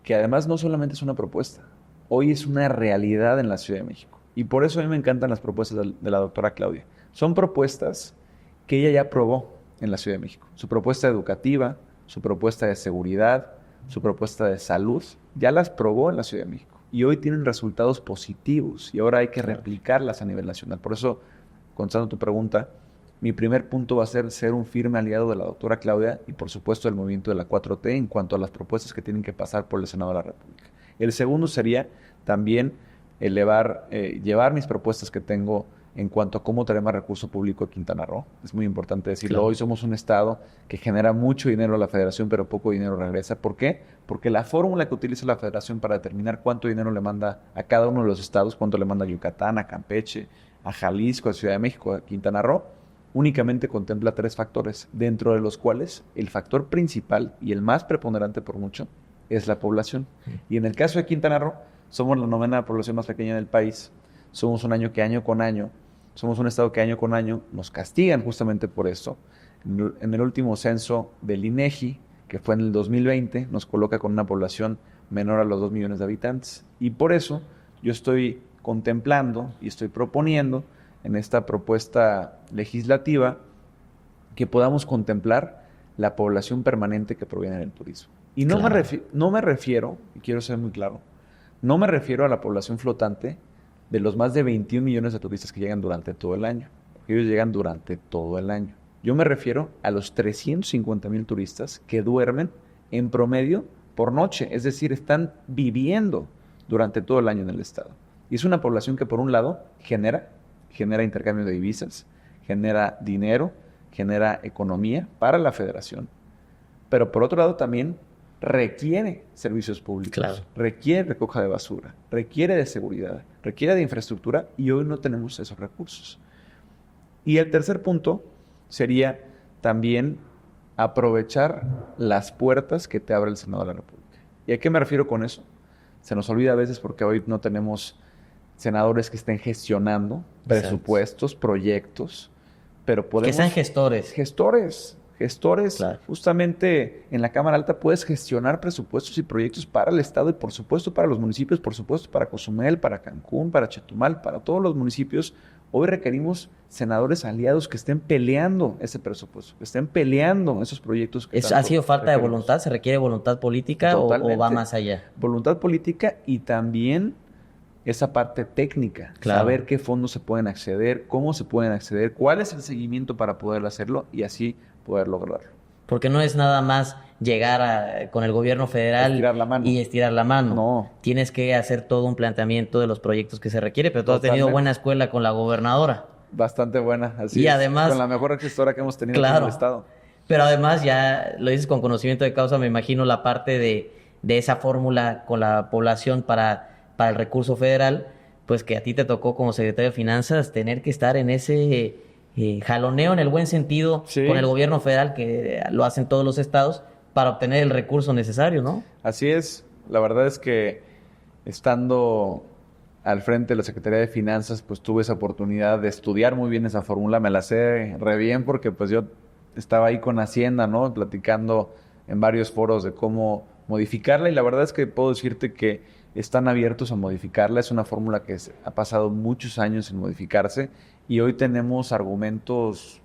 que además no solamente es una propuesta. Hoy es una realidad en la Ciudad de México. Y por eso a mí me encantan las propuestas de la doctora Claudia. Son propuestas que ella ya probó en la Ciudad de México. Su propuesta educativa, su propuesta de seguridad, su propuesta de salud, ya las probó en la Ciudad de México. Y hoy tienen resultados positivos y ahora hay que replicarlas a nivel nacional. Por eso, contestando tu pregunta, mi primer punto va a ser un firme aliado de la doctora Claudia y por supuesto del movimiento de la 4T en cuanto a las propuestas que tienen que pasar por el Senado de la República. El segundo sería también llevar mis propuestas que tengo en cuanto a cómo traer más recurso público a Quintana Roo. Es muy importante decirlo. Claro. Hoy somos un estado que genera mucho dinero a la federación, pero poco dinero regresa. ¿Por qué? Porque la fórmula que utiliza la federación para determinar cuánto dinero le manda a cada uno de los estados, cuánto le manda a Yucatán, a Campeche, a Jalisco, a Ciudad de México, a Quintana Roo, únicamente contempla 3 factores, dentro de los cuales el factor principal y el más preponderante por mucho es la población. Y en el caso de Quintana Roo, somos la 9ª población más pequeña del país. Somos un somos un estado que año con año nos castigan justamente por esto. En el último censo del INEGI, que fue en el 2020, nos coloca con una población menor a los 2 millones de habitantes. Y por eso yo estoy contemplando y estoy proponiendo en esta propuesta legislativa que podamos contemplar la población permanente que proviene del turismo. Y no, claro, no me refiero, y quiero ser muy claro, no me refiero a la población flotante de los más de 21 millones de turistas que llegan durante todo el año. Ellos llegan durante todo el año. Yo me refiero a los 350,000 turistas que duermen en promedio por noche. Es decir, están viviendo durante todo el año en el estado. Y es una población que por un lado genera intercambio de divisas, genera dinero, genera economía para la federación. Pero por otro lado también requiere servicios públicos, claro, requiere recoja de basura, requiere de seguridad, requiere de infraestructura y hoy no tenemos esos recursos. Y el tercer punto sería también aprovechar las puertas que te abre el Senado de la República. ¿Y a qué me refiero con eso? Se nos olvida a veces porque hoy no tenemos senadores que estén gestionando presupuestos, proyectos, pero podemos... Que sean gestores. Gestores, claro. Justamente en la Cámara Alta puedes gestionar presupuestos y proyectos para el Estado y por supuesto para los municipios, por supuesto para Cozumel, para Cancún, para Chetumal, para todos los municipios. Hoy requerimos senadores aliados que estén peleando ese presupuesto, que estén peleando esos proyectos. ¿Ha sido falta de voluntad? ¿Se requiere voluntad política o va más allá? Voluntad política y también esa parte técnica, claro, saber qué fondos se pueden acceder, cómo se pueden acceder, cuál es el seguimiento para poder hacerlo y así poder lograrlo. Porque no es nada más llegar con el gobierno federal y estirar la mano. No. Tienes que hacer todo un planteamiento de los proyectos que se requiere, pero tú has tenido buena escuela con la gobernadora. Bastante buena, así y es. Además, con la mejor gestora que hemos tenido, claro, en el estado. Pero además, ya lo dices con conocimiento de causa, me imagino la parte de esa fórmula con la población para el recurso federal, pues que a ti te tocó como secretario de Finanzas tener que estar en ese jaloneo en el buen sentido, sí, con el gobierno federal, que lo hacen todos los estados, para obtener el recurso necesario, ¿no? Así es. La verdad es que estando al frente de la Secretaría de Finanzas, pues tuve esa oportunidad de estudiar muy bien esa fórmula. Me la sé re bien porque pues yo estaba ahí con Hacienda, ¿no? Platicando en varios foros de cómo modificarla y la verdad es que puedo decirte que están abiertos a modificarla. Es una fórmula que ha pasado muchos años en modificarse y hoy tenemos argumentos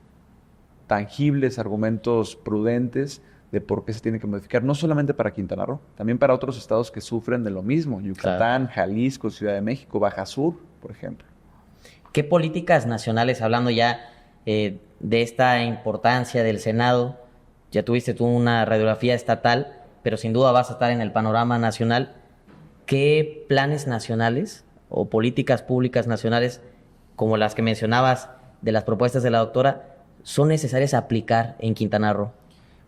tangibles, argumentos prudentes de por qué se tiene que modificar, no solamente para Quintana Roo, también para otros estados que sufren de lo mismo, Yucatán, claro, Jalisco, Ciudad de México, Baja Sur, por ejemplo. ¿Qué políticas nacionales, hablando ya de esta importancia del Senado, ya tuviste tú una radiografía estatal, pero sin duda vas a estar en el panorama nacional, qué planes nacionales o políticas públicas nacionales, como las que mencionabas de las propuestas de la doctora, son necesarias aplicar en Quintana Roo?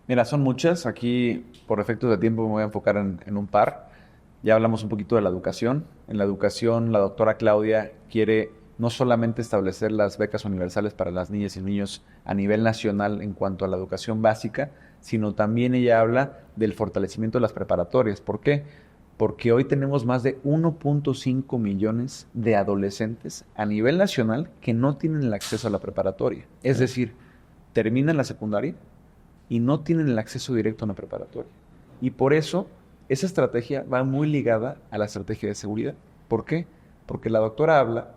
Mira, son muchas. Aquí, por efectos de tiempo, me voy a enfocar en un par. Ya hablamos un poquito de la educación. En la educación, la doctora Claudia quiere no solamente establecer las becas universales para las niñas y niños a nivel nacional en cuanto a la educación básica, sino también ella habla del fortalecimiento de las preparatorias. ¿Por qué? Porque hoy tenemos más de 1.5 millones de adolescentes a nivel nacional que no tienen el acceso a la preparatoria. Es decir, terminan la secundaria y no tienen el acceso directo a una preparatoria. Y por eso, esa estrategia va muy ligada a la estrategia de seguridad. ¿Por qué? Porque la doctora habla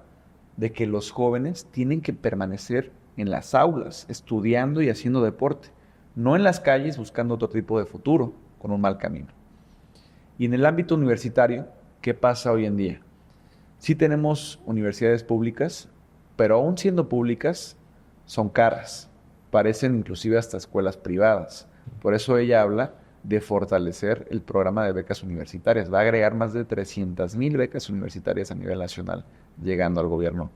de que los jóvenes tienen que permanecer en las aulas, estudiando y haciendo deporte, no en las calles buscando otro tipo de futuro, con un mal camino. Y en el ámbito universitario, ¿qué pasa hoy en día? Sí tenemos universidades públicas, pero aún siendo públicas, son caras. Parecen inclusive hasta escuelas privadas. Por eso ella habla de fortalecer el programa de becas universitarias. Va a agregar más de 300,000 becas universitarias a nivel nacional, llegando al gobierno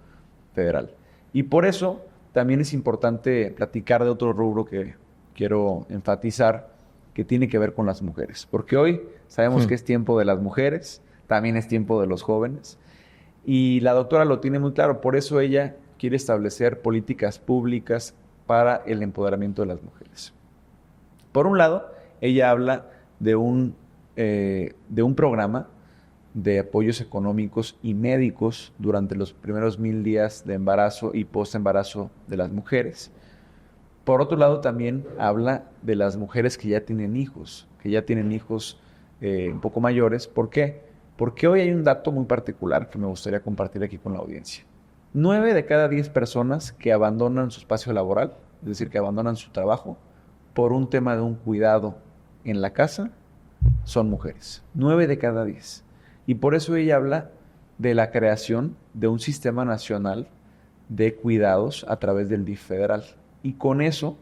federal. Y por eso también es importante platicar de otro rubro que quiero enfatizar, que tiene que ver con las mujeres. Porque hoy sabemos que es tiempo de las mujeres, también es tiempo de los jóvenes. Y la doctora lo tiene muy claro. Por eso ella quiere establecer políticas públicas para el empoderamiento de las mujeres. Por un lado, ella habla de un programa de apoyos económicos y médicos durante los primeros 1,000 días de embarazo y post-embarazo de las mujeres. Por otro lado, también habla de las mujeres que ya tienen hijos un poco mayores. ¿Por qué? Porque hoy hay un dato muy particular que me gustaría compartir aquí con la audiencia. 9 de cada 10 personas que abandonan su espacio laboral, es decir, que abandonan su trabajo, por un tema de un cuidado en la casa, son mujeres. 9 de cada 10. Y por eso ella habla de la creación de un sistema nacional de cuidados a través del DIF federal. Y con eso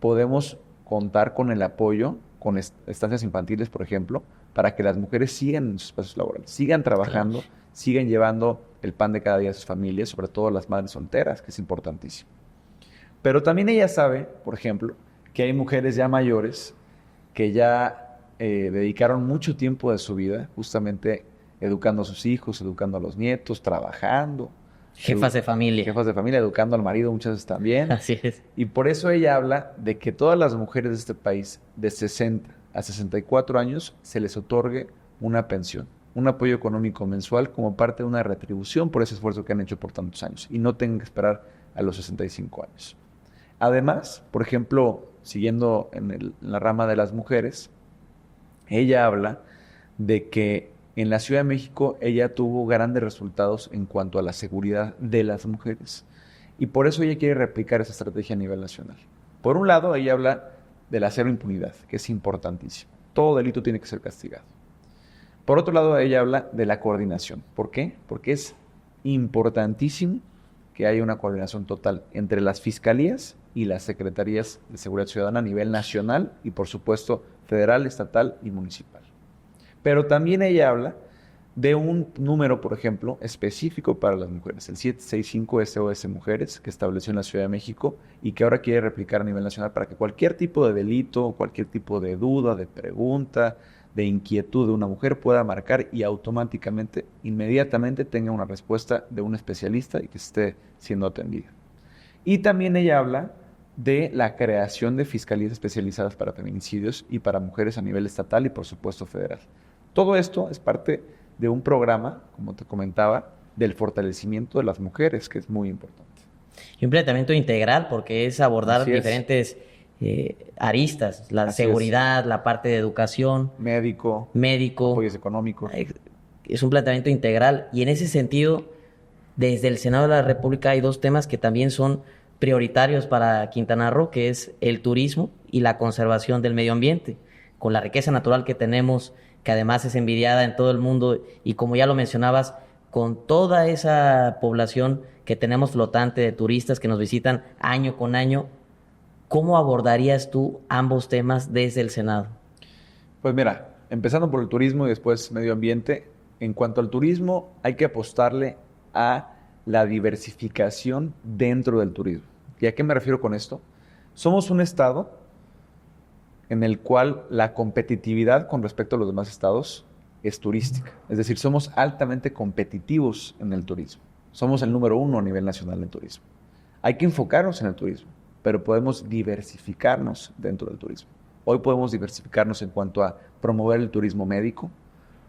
podemos contar con el apoyo, con estancias infantiles, por ejemplo, para que las mujeres sigan en sus espacios laborales, sigan trabajando, claro, sigan llevando el pan de cada día a sus familias, sobre todo las madres solteras, que es importantísimo. Pero también ella sabe, por ejemplo, que hay mujeres ya mayores que ya dedicaron mucho tiempo de su vida justamente educando a sus hijos, educando a los nietos, trabajando. Jefas de familia. Jefas de familia, educando al marido muchas veces también. Así es. Y por eso ella habla de que todas las mujeres de este país de 60 a 64 años se les otorgue una pensión, un apoyo económico mensual como parte de una retribución por ese esfuerzo que han hecho por tantos años y no tengan que esperar a los 65 años. Además, por ejemplo, siguiendo en la rama de las mujeres, ella habla de que en la Ciudad de México ella tuvo grandes resultados en cuanto a la seguridad de las mujeres. Y por eso ella quiere replicar esa estrategia a nivel nacional. Por un lado, ella habla de la cero impunidad, que es importantísimo. Todo delito tiene que ser castigado. Por otro lado, ella habla de la coordinación. ¿Por qué? Porque es importantísimo que haya una coordinación total entre las fiscalías y las secretarías de seguridad ciudadana a nivel nacional y, por supuesto, federal, estatal y municipal. Pero también ella habla de un número, por ejemplo, específico para las mujeres, el 765 SOS Mujeres, que estableció en la Ciudad de México y que ahora quiere replicar a nivel nacional para que cualquier tipo de delito, cualquier tipo de duda, de pregunta, de inquietud de una mujer pueda marcar y automáticamente, inmediatamente tenga una respuesta de un especialista y que esté siendo atendida. Y también ella habla de la creación de fiscalías especializadas para feminicidios y para mujeres a nivel estatal y por supuesto federal. Todo esto es parte de un programa, como te comentaba, del fortalecimiento de las mujeres, que es muy importante. Y un planteamiento integral porque es abordar Así es. diferentes aristas, la Así seguridad, la parte de educación, Médico, médico. apoyos económicos. Es un planteamiento integral y en ese sentido, desde el Senado de la República hay dos temas que también son prioritarios para Quintana Roo, que es el turismo y la conservación del medio ambiente, con la riqueza natural que tenemos, que además es envidiada en todo el mundo y como ya lo mencionabas, con toda esa población que tenemos flotante de turistas que nos visitan año con año, ¿cómo abordarías tú ambos temas desde el Senado? Pues mira, empezando por el turismo y después medio ambiente, en cuanto al turismo hay que apostarle a la diversificación dentro del turismo. ¿Y a qué me refiero con esto? Somos un estado en el cual la competitividad con respecto a los demás estados es turística. Es decir, somos altamente competitivos en el turismo. Somos el número 1 a nivel nacional en turismo. Hay que enfocarnos en el turismo, pero podemos diversificarnos dentro del turismo. Hoy podemos diversificarnos en cuanto a promover el turismo médico,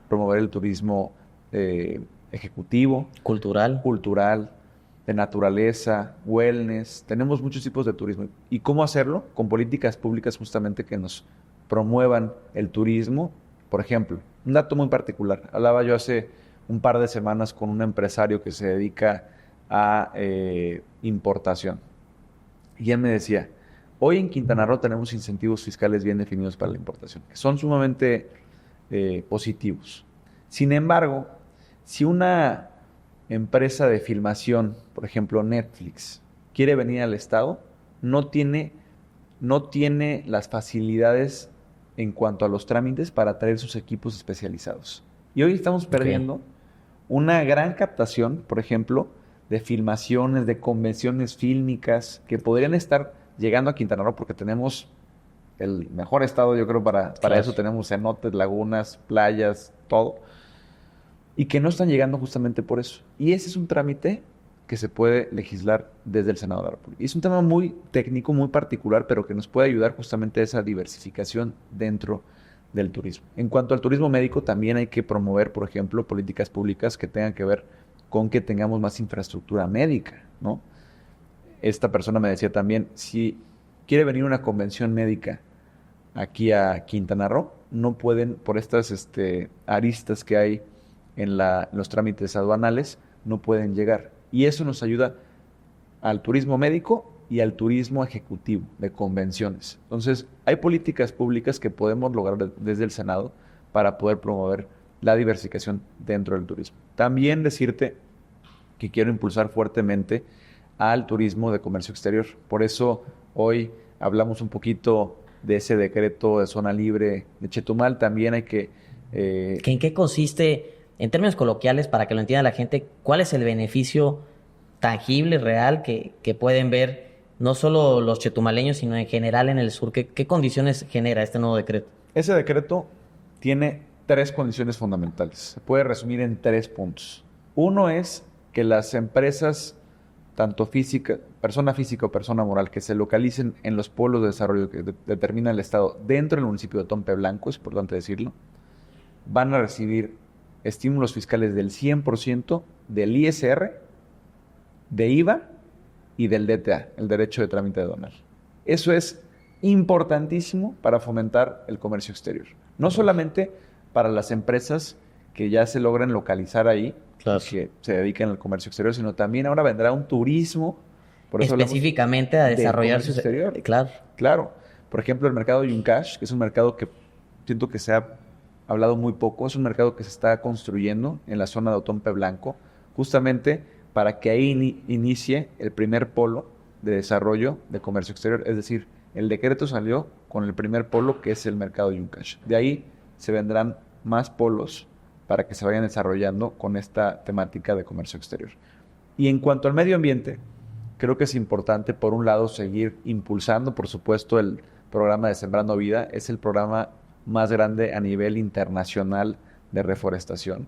promover el turismo ejecutivo, cultural, de naturaleza, wellness. Tenemos muchos tipos de turismo. ¿Y cómo hacerlo? Con políticas públicas justamente que nos promuevan el turismo. Por ejemplo, un dato muy particular. Hablaba yo hace un par de semanas con un empresario que se dedica a importación. Y él me decía, hoy en Quintana Roo tenemos incentivos fiscales bien definidos para la importación, que son sumamente positivos. Sin embargo, si una empresa de filmación, por ejemplo Netflix, quiere venir al estado, no tiene las facilidades en cuanto a los trámites para traer sus equipos especializados. Y hoy estamos perdiendo una gran captación, por ejemplo, de filmaciones, de convenciones fílmicas que podrían estar llegando a Quintana Roo porque tenemos el mejor estado, yo creo, para eso. Tenemos cenotes, lagunas, playas, todo. Y que no están llegando justamente por eso. Y ese es un trámite que se puede legislar desde el Senado de la República. Y es un tema muy técnico, muy particular, pero que nos puede ayudar justamente a esa diversificación dentro del turismo. En cuanto al turismo médico, también hay que promover, por ejemplo, políticas públicas que tengan que ver con que tengamos más infraestructura médica, ¿no? Esta persona me decía también, si quiere venir una convención médica aquí a Quintana Roo, no pueden, por estas aristas que hay en los trámites aduanales, no pueden llegar. Y eso nos ayuda al turismo médico y al turismo ejecutivo de convenciones. Entonces, hay políticas públicas que podemos lograr desde el Senado para poder promover la diversificación dentro del turismo. También decirte que quiero impulsar fuertemente al turismo de comercio exterior. Por eso hoy hablamos un poquito de ese decreto de zona libre de Chetumal. También hay que... ¿En qué consiste, en términos coloquiales, para que lo entienda la gente, cuál es el beneficio tangible, real, que pueden ver no solo los chetumaleños, sino en general en el sur? ¿Qué condiciones genera este nuevo decreto? Ese decreto tiene 3 condiciones fundamentales. Se puede resumir en 3 puntos. Uno es que las empresas, tanto persona física o persona moral, que se localicen en los polos de desarrollo que determina el Estado dentro del municipio de Tompe Blanco, es importante decirlo, van a recibir estímulos fiscales del 100% del ISR, de IVA y del DTA, el derecho de trámite aduanal. Eso es importantísimo para fomentar el comercio exterior. No solamente para las empresas que ya se logran localizar ahí, que se dedican al comercio exterior, sino también ahora vendrá un turismo. Por eso específicamente a desarrollar su exterior. Claro. Por ejemplo, el mercado Yuncash, que es un mercado que siento que se ha hablado muy poco, es un mercado que se está construyendo en la zona de Otompe Blanco, justamente para que ahí inicie el primer polo de desarrollo de comercio exterior. Es decir, el decreto salió con el primer polo, que es el mercado Yuncash. De ahí se vendrán más polos para que se vayan desarrollando con esta temática de comercio exterior. Y en cuanto al medio ambiente, creo que es importante, por un lado, seguir impulsando, por supuesto, el programa de Sembrando Vida. Es el programa más grande a nivel internacional de reforestación.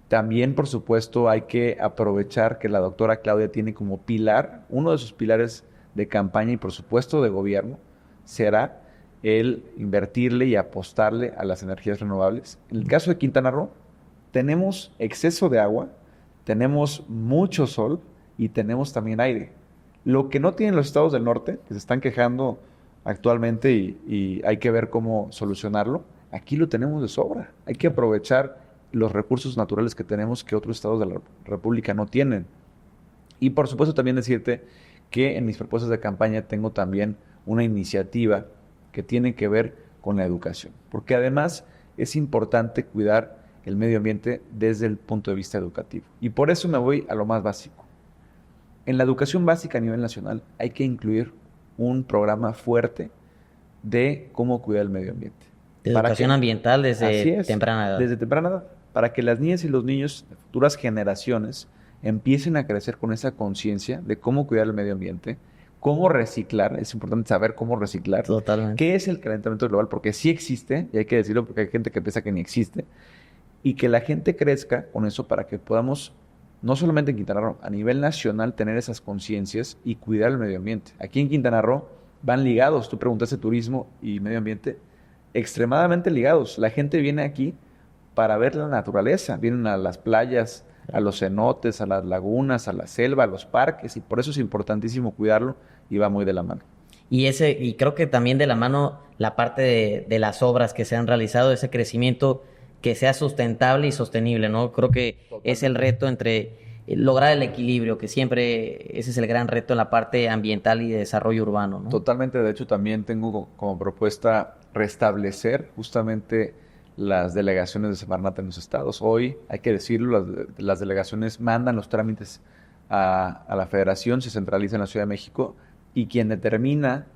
También, por supuesto, hay que aprovechar que la doctora Claudia tiene como pilar, uno de sus pilares de campaña y por supuesto de gobierno será el invertirle y apostarle a las energías renovables. En el caso de Quintana Roo, tenemos exceso de agua, tenemos mucho sol y tenemos también aire. Lo que no tienen los estados del norte, que se están quejando actualmente y hay que ver cómo solucionarlo, aquí lo tenemos de sobra. Hay que aprovechar los recursos naturales que tenemos que otros estados de la República no tienen. Y por supuesto también decirte que en mis propuestas de campaña tengo también una iniciativa que tiene que ver con la educación, porque además es importante cuidar el medio ambiente desde el punto de vista educativo. Y por eso me voy a lo más básico. En la educación básica a nivel nacional hay que incluir un programa fuerte de cómo cuidar el medio ambiente. De educación ambiental desde temprana edad. Desde temprana edad, para que las niñas y los niños de futuras generaciones empiecen a crecer con esa conciencia de cómo cuidar el medio ambiente, cómo reciclar. Es importante saber cómo reciclar. Totalmente. ¿Qué es el calentamiento global? Porque sí existe, y hay que decirlo porque hay gente que piensa que ni existe, y que la gente crezca con eso para que podamos, no solamente en Quintana Roo, a nivel nacional tener esas conciencias y cuidar el medio ambiente. Aquí en Quintana Roo van ligados, tú preguntaste turismo y medio ambiente, extremadamente ligados. La gente viene aquí para ver la naturaleza, vienen a las playas, a los cenotes, a las lagunas, a la selva, a los parques, y por eso es importantísimo cuidarlo y va muy de la mano. Y creo que también de la mano la parte de las obras que se han realizado, ese crecimiento que sea sustentable y sostenible, ¿no? Creo que Totalmente. es el reto entre lograr el equilibrio, que siempre ese es el gran reto en la parte ambiental y de desarrollo urbano, ¿no? Totalmente, de hecho también tengo como propuesta restablecer justamente las delegaciones de Semarnat en los estados. Hoy, hay que decirlo, las delegaciones mandan los trámites a la federación, se centraliza en la Ciudad de México, y quien determina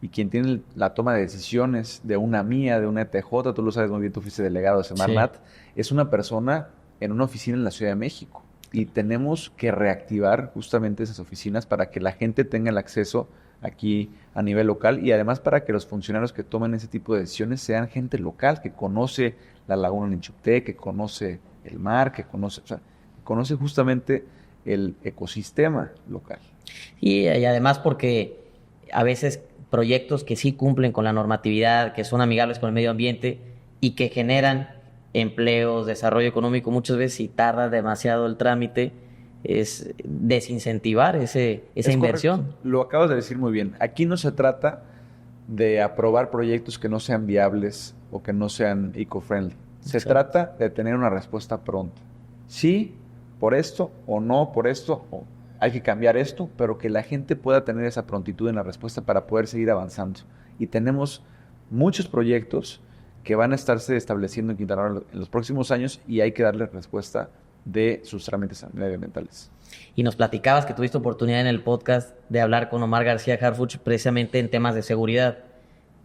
y quien tiene la toma de decisiones de una MIA, de una ETJ, tú lo sabes muy bien, tú fuiste delegado de Semarnat, es una persona en una oficina en la Ciudad de México. Y tenemos que reactivar justamente esas oficinas para que la gente tenga el acceso aquí a nivel local y además para que los funcionarios que tomen ese tipo de decisiones sean gente local, que conoce la laguna Ninchupté, que conoce el mar, que conoce justamente el ecosistema local. Y además porque a veces proyectos que sí cumplen con la normatividad, que son amigables con el medio ambiente y que generan empleos, desarrollo económico, muchas veces si tarda demasiado el trámite, es desincentivar esa inversión. Correcto. Lo acabas de decir muy bien. Aquí no se trata de aprobar proyectos que no sean viables o que no sean eco-friendly. Se trata de tener una respuesta pronta. Sí, por esto o no por esto, o hay que cambiar esto, pero que la gente pueda tener esa prontitud en la respuesta para poder seguir avanzando. Y tenemos muchos proyectos que van a estarse estableciendo en Quintana Roo en los próximos años y hay que darle respuesta de sus trámites medioambientales. Y nos platicabas que tuviste oportunidad en el podcast de hablar con Omar García Harfuch precisamente en temas de seguridad.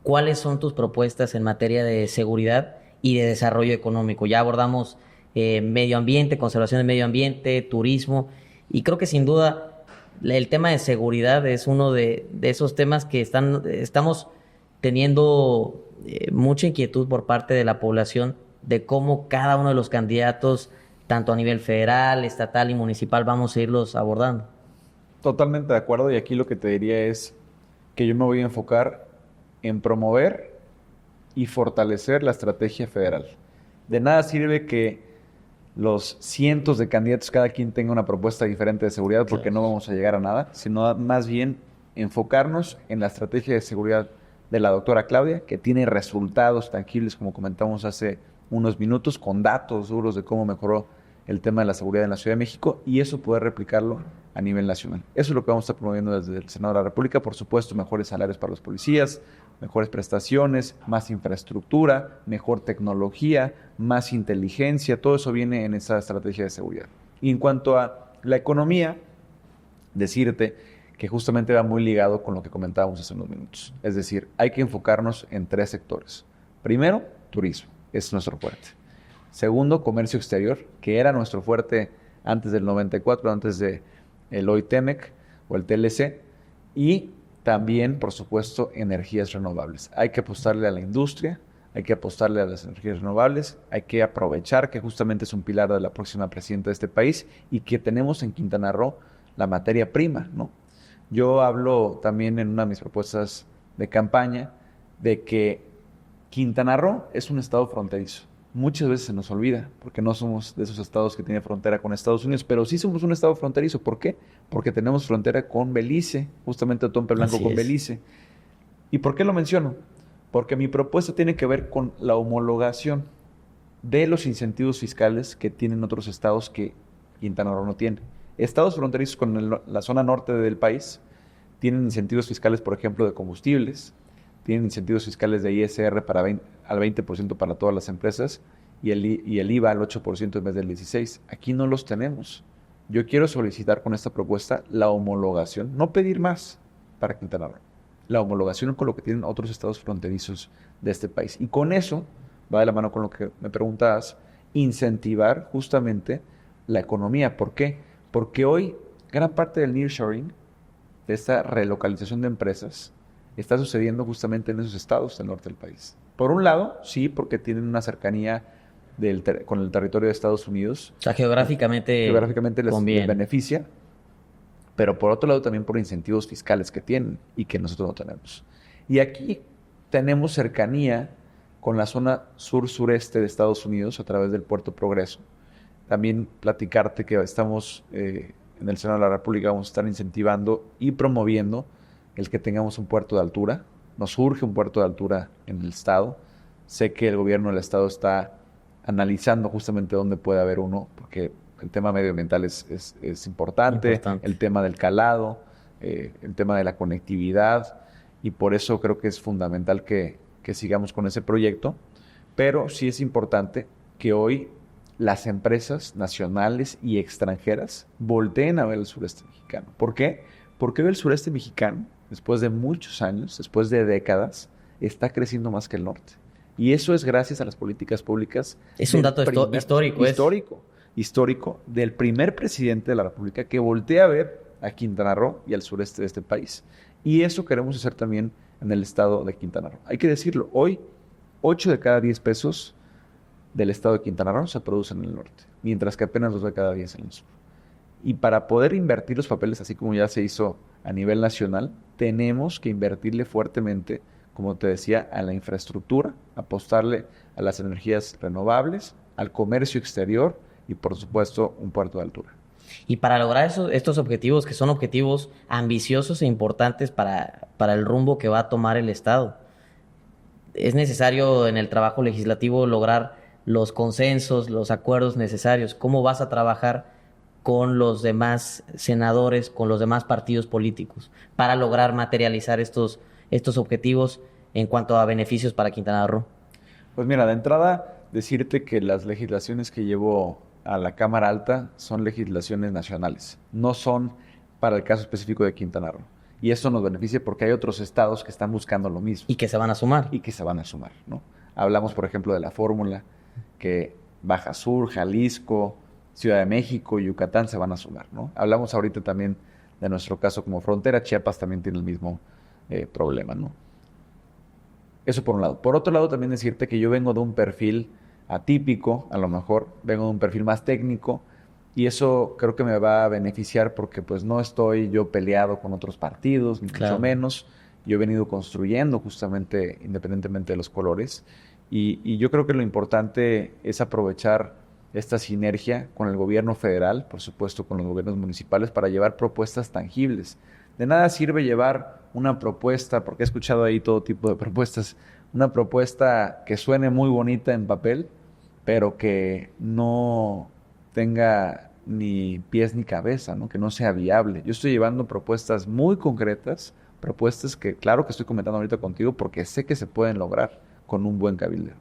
¿Cuáles son tus propuestas en materia de seguridad y de desarrollo económico? Ya abordamos medio ambiente, conservación del medio ambiente, turismo, y creo que sin duda el tema de seguridad es uno de esos temas que estamos teniendo mucha inquietud por parte de la población de cómo cada uno de los candidatos, tanto a nivel federal, estatal y municipal, vamos a irlos abordando. Totalmente de acuerdo, y aquí lo que te diría es que yo me voy a enfocar en promover y fortalecer la estrategia federal. De nada sirve que los cientos de candidatos, cada quien tenga una propuesta diferente de seguridad, porque no vamos a llegar a nada, sino más bien enfocarnos en la estrategia de seguridad de la doctora Claudia, que tiene resultados tangibles, como comentamos hace unos minutos, con datos duros de cómo mejoró el tema de la seguridad en la Ciudad de México, y eso poder replicarlo a nivel nacional. Eso es lo que vamos a estar promoviendo desde el Senado de la República. Por supuesto, mejores salarios para los policías, mejores prestaciones, más infraestructura, mejor tecnología, más inteligencia, todo eso viene en esa estrategia de seguridad. Y en cuanto a la economía, decirte que justamente va muy ligado con lo que comentábamos hace unos minutos. Es decir, hay que enfocarnos en 3 sectores. Primero, turismo, es nuestro fuerte. Segundo, comercio exterior, que era nuestro fuerte antes del 94, antes de el hoy TEMEC o el TLC, y también, por supuesto, energías renovables. Hay que apostarle a la industria, hay que apostarle a las energías renovables, hay que aprovechar que justamente es un pilar de la próxima presidenta de este país y que tenemos en Quintana Roo la materia prima, ¿no? Yo hablo también en una de mis propuestas de campaña de que Quintana Roo es un estado fronterizo. Muchas veces se nos olvida porque no somos de esos estados que tienen frontera con Estados Unidos, pero sí somos un estado fronterizo. ¿Por qué? Porque tenemos frontera con Belice, justamente Otompe Blanco Así con es. Belice. ¿Y por qué lo menciono? Porque mi propuesta tiene que ver con la homologación de los incentivos fiscales que tienen otros estados que Quintana Roo no tiene. Estados fronterizos con la zona norte del país tienen incentivos fiscales, por ejemplo, de combustibles, tienen incentivos fiscales de ISR al 20% para todas las empresas y el IVA al 8% en vez del 16%. Aquí no los tenemos. Yo quiero solicitar con esta propuesta la homologación, no pedir más para Quintana Roo, la homologación con lo que tienen otros estados fronterizos de este país. Y con eso, va de la mano con lo que me preguntabas, incentivar justamente la economía. ¿Por qué? Porque hoy gran parte del nearshoring, de esta relocalización de empresas, está sucediendo justamente en esos estados del norte del país. Por un lado, sí, porque tienen una cercanía con el territorio de Estados Unidos. O sea, geográficamente Les conviene. beneficia, pero por otro lado también por incentivos fiscales que tienen y que nosotros no tenemos. Y aquí tenemos cercanía con la zona sur-sureste de Estados Unidos a través del Puerto Progreso. También platicarte que estamos en el Senado de la República, vamos a estar incentivando y promoviendo el que tengamos un puerto de altura. Nos urge un puerto de altura en el estado. Sé que el gobierno del estado está analizando justamente dónde puede haber uno, porque el tema medioambiental es importante, el tema del calado, el tema de la conectividad, y por eso creo que es fundamental que sigamos con ese proyecto. Pero sí es importante que hoy las empresas nacionales y extranjeras volteen a ver el sureste mexicano. ¿Por qué? Porque hoy el sureste mexicano, después de muchos años, después de décadas, está creciendo más que el norte. Y eso es gracias a las políticas públicas. Es un dato histórico del primer presidente de la República que voltea a ver a Quintana Roo y al sureste de este país. Y eso queremos hacer también en el estado de Quintana Roo. Hay que decirlo, hoy 8 de cada 10 pesos del estado de Quintana Roo se producen en el norte, mientras que apenas 2 de cada 10 en el sur. Y para poder invertir los papeles, así como ya se hizo a nivel nacional, tenemos que invertirle fuertemente, como te decía, a la infraestructura, apostarle a las energías renovables, al comercio exterior y, por supuesto, un puerto de altura. Y para lograr estos objetivos, que son objetivos ambiciosos e importantes para el rumbo que va a tomar el Estado, es necesario en el trabajo legislativo lograr los consensos, los acuerdos necesarios. ¿Cómo vas a trabajar con los demás senadores, con los demás partidos políticos, para lograr materializar estos objetivos en cuanto a beneficios para Quintana Roo? Pues mira, de entrada, decirte que las legislaciones que llevo a la Cámara Alta son legislaciones nacionales, no son para el caso específico de Quintana Roo. Y eso nos beneficia porque hay otros estados que están buscando lo mismo. Y que se van a sumar. ¿No? Hablamos, por ejemplo, de la fórmula, que Baja Sur, Jalisco, Ciudad de México y Yucatán se van a sumar, ¿no? Hablamos ahorita también de nuestro caso como frontera. Chiapas también tiene el mismo problema, ¿no? Eso por un lado. Por otro lado, también decirte que yo vengo de un perfil atípico, a lo mejor, vengo de un perfil más técnico, y eso creo que me va a beneficiar porque pues no estoy yo peleado con otros partidos, ni mucho menos. Yo he venido construyendo justamente independientemente de los colores, y yo creo que lo importante es aprovechar esta sinergia con el gobierno federal, por supuesto con los gobiernos municipales, para llevar propuestas tangibles. De nada sirve llevar una propuesta, porque he escuchado ahí todo tipo de propuestas, una propuesta que suene muy bonita en papel, pero que no tenga ni pies ni cabeza, ¿no? Que no sea viable. Yo estoy llevando propuestas muy concretas, propuestas que claro que estoy comentando ahorita contigo porque sé que se pueden lograr con un buen cabildeo.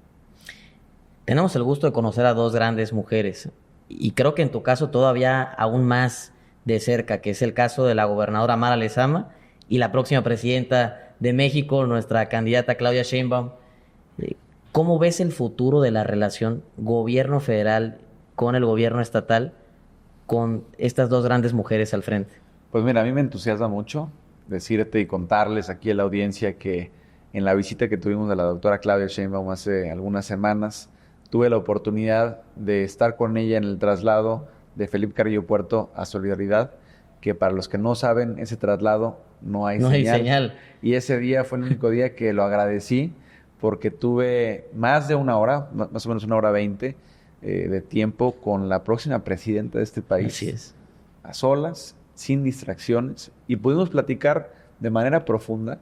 Tenemos el gusto de conocer a dos grandes mujeres y creo que en tu caso todavía aún más de cerca, que es el caso de la gobernadora Mara Lezama y la próxima presidenta de México, nuestra candidata Claudia Sheinbaum. ¿Cómo ves el futuro de la relación gobierno federal con el gobierno estatal con estas dos grandes mujeres al frente? Pues mira, a mí me entusiasma mucho decirte y contarles aquí a la audiencia que en la visita que tuvimos de la doctora Claudia Sheinbaum hace algunas semanas, tuve la oportunidad de estar con ella en el traslado de Felipe Carrillo Puerto a Solidaridad que para los que no saben, ese traslado no hay No hay señal. señal. Y ese día fue el único día que lo agradecí porque tuve más de una hora, más o menos 1 hora 20 de tiempo con la próxima presidenta de este país. Así es. A solas, sin distracciones, y pudimos platicar de manera profunda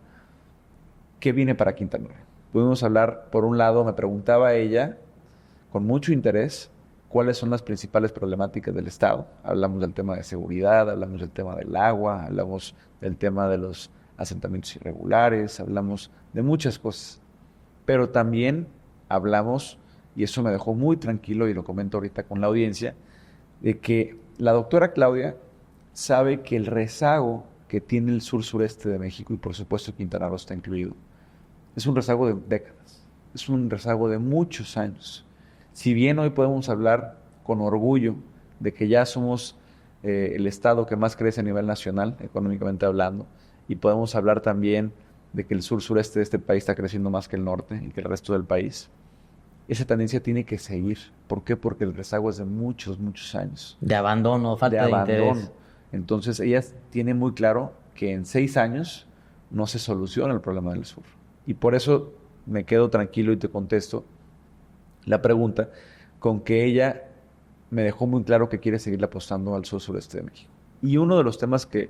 qué viene para Quintana Roo. Pudimos hablar, por un lado, me preguntaba ella, con mucho interés, cuáles son las principales problemáticas del Estado. Hablamos del tema de seguridad, hablamos del tema del agua, hablamos del tema de los asentamientos irregulares, hablamos de muchas cosas. Pero también hablamos, y eso me dejó muy tranquilo y lo comento ahorita con la audiencia, de que la doctora Claudia sabe que el rezago que tiene el sur-sureste de México, y por supuesto Quintana Roo está incluido, es un rezago de décadas, es un rezago de muchos años. Si bien hoy podemos hablar con orgullo de que ya somos el estado que más crece a nivel nacional, económicamente hablando, y podemos hablar también de que el sur-sureste de este país está creciendo más que el norte y que el resto del país, esa tendencia tiene que seguir. ¿Por qué? Porque el rezago es de muchos, muchos años. De abandono, falta de abandono. interés. Entonces, ella tiene muy claro que en 6 años no se soluciona el problema del sur. Y por eso me quedo tranquilo y te contesto la pregunta con que ella me dejó muy claro que quiere seguirle apostando al sur-sureste de México. Y uno de los temas que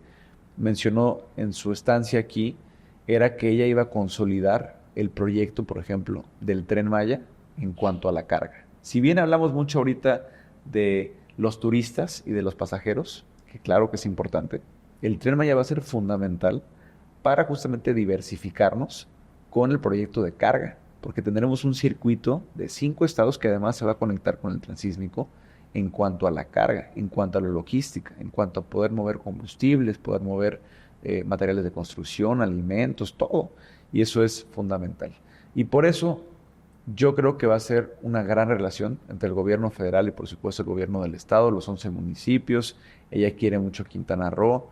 mencionó en su estancia aquí era que ella iba a consolidar el proyecto, por ejemplo, del Tren Maya en cuanto a la carga. Si bien hablamos mucho ahorita de los turistas y de los pasajeros, que claro que es importante, el Tren Maya va a ser fundamental para justamente diversificarnos con el proyecto de carga, porque tendremos un circuito de 5 estados que además se va a conectar con el transísmico en cuanto a la carga, en cuanto a la logística, en cuanto a poder mover combustibles, poder mover materiales de construcción, alimentos, todo. Y eso es fundamental. Y por eso yo creo que va a ser una gran relación entre el gobierno federal y por supuesto el gobierno del estado, los 11 municipios. Ella quiere mucho Quintana Roo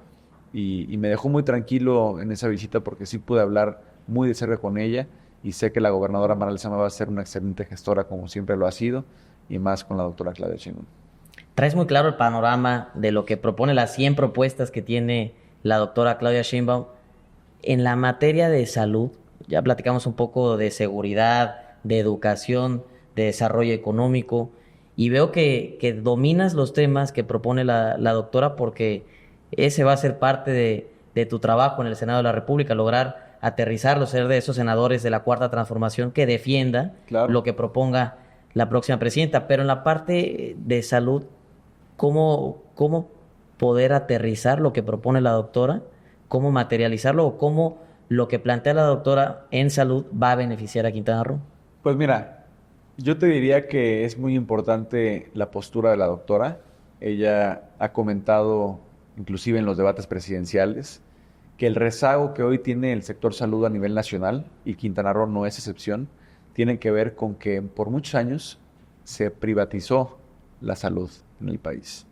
y me dejó muy tranquilo en esa visita porque sí pude hablar muy de cerca con ella y sé que la gobernadora Mara Lezama va a ser una excelente gestora como siempre lo ha sido y más con la doctora Claudia Sheinbaum. Traes muy claro el panorama de lo que propone, las 100 propuestas que tiene la doctora Claudia Sheinbaum. En la materia de salud, ya platicamos un poco de seguridad, de educación, de desarrollo económico, y veo que dominas los temas que propone la doctora porque ese va a ser parte de tu trabajo en el Senado de la República, lograr aterrizarlo, ser de esos senadores de la Cuarta Transformación que defienda lo que proponga la próxima presidenta. Pero en la parte de salud, ¿cómo poder aterrizar lo que propone la doctora? ¿Cómo materializarlo o cómo lo que plantea la doctora en salud va a beneficiar a Quintana Roo? Pues mira, yo te diría que es muy importante la postura de la doctora. Ella ha comentado, inclusive en los debates presidenciales, que el rezago que hoy tiene el sector salud a nivel nacional, y Quintana Roo no es excepción, tiene que ver con que por muchos años se privatizó la salud en el país.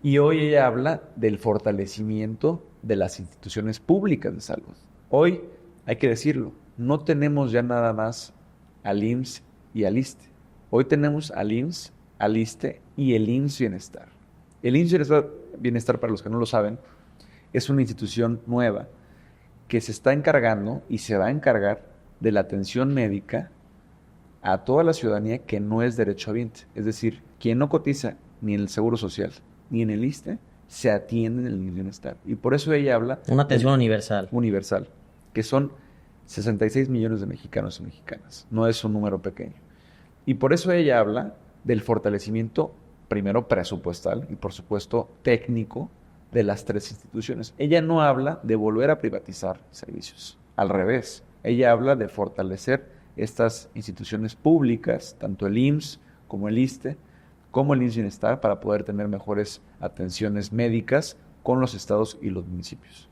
Y hoy ella habla del fortalecimiento de las instituciones públicas de salud. Hoy, hay que decirlo, no tenemos ya nada más al IMSS y al ISSSTE. Hoy tenemos al IMSS, al ISSSTE y el IMSS Bienestar. El IMSS Bienestar, para los que no lo saben, es una institución nueva que se está encargando y se va a encargar de la atención médica a toda la ciudadanía que no es derechohabiente. Es decir, quien no cotiza ni en el Seguro Social ni en el ISSSTE se atiende en el IMSS Bienestar. Y por eso ella habla... Una atención universal. Universal, que son 66 millones de mexicanos y mexicanas. No es un número pequeño. Y por eso ella habla del fortalecimiento, primero presupuestal y por supuesto técnico, de las 3 instituciones. Ella no habla de volver a privatizar servicios. Al revés, ella habla de fortalecer estas instituciones públicas, tanto el IMSS como el ISSSTE, como el IMSS Bienestar, para poder tener mejores atenciones médicas con los estados y los municipios.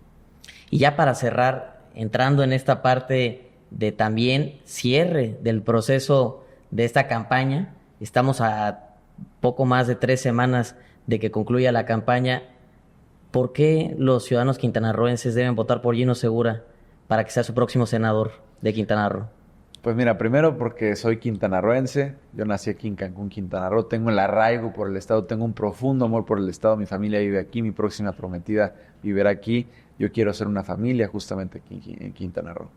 Y ya para cerrar, entrando en esta parte de también cierre del proceso de esta campaña, estamos a poco más de 3 semanas de que concluya la campaña. ¿Por qué los ciudadanos quintanarroenses deben votar por Gino Segura para que sea su próximo senador de Quintana Roo? Pues mira, primero porque soy quintanarroense, yo nací aquí en Cancún, Quintana Roo, tengo el arraigo por el estado, tengo un profundo amor por el estado, mi familia vive aquí, mi próxima prometida vivirá aquí, yo quiero hacer una familia justamente aquí en Quintana Roo.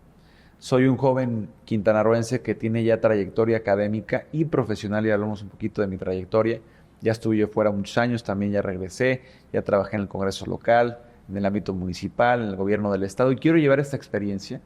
Soy un joven quintanarroense que tiene ya trayectoria académica y profesional, y hablamos un poquito de mi trayectoria. Ya estuve yo fuera muchos años, también ya regresé, ya trabajé en el Congreso local, en el ámbito municipal, en el gobierno del estado, y quiero llevar esta experiencia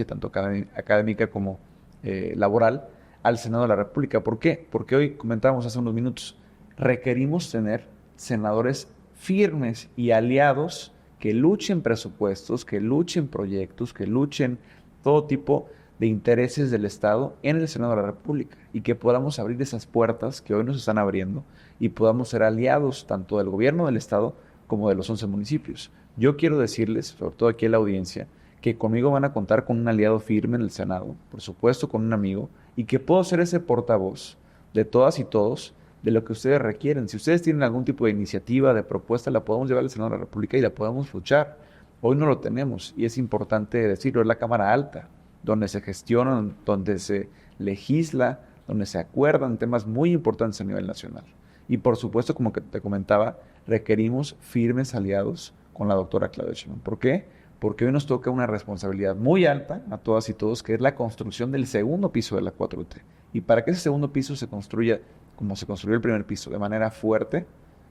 tanto académica como laboral, al Senado de la República. ¿Por qué? Porque hoy comentábamos hace unos minutos, requerimos tener senadores firmes y aliados que luchen presupuestos, que luchen proyectos, que luchen todo tipo de intereses del Estado en el Senado de la República, y que podamos abrir esas puertas que hoy nos están abriendo y podamos ser aliados tanto del gobierno del Estado como de los 11 municipios. Yo quiero decirles, sobre todo aquí en la audiencia, que conmigo van a contar con un aliado firme en el Senado, por supuesto con un amigo, y que puedo ser ese portavoz de todas y todos de lo que ustedes requieren. Si ustedes tienen algún tipo de iniciativa, de propuesta, la podemos llevar al Senado de la República y la podemos luchar. Hoy no lo tenemos y es importante decirlo, es la Cámara Alta, donde se gestionan, donde se legisla, donde se acuerdan temas muy importantes a nivel nacional. Y por supuesto, como que te comentaba, requerimos firmes aliados con la doctora Claudia Sheinbaum. ¿Por qué? Porque hoy nos toca una responsabilidad muy alta a todas y todos, que es la construcción del segundo piso de la 4T. Y para que ese segundo piso se construya como se construyó el primer piso, de manera fuerte,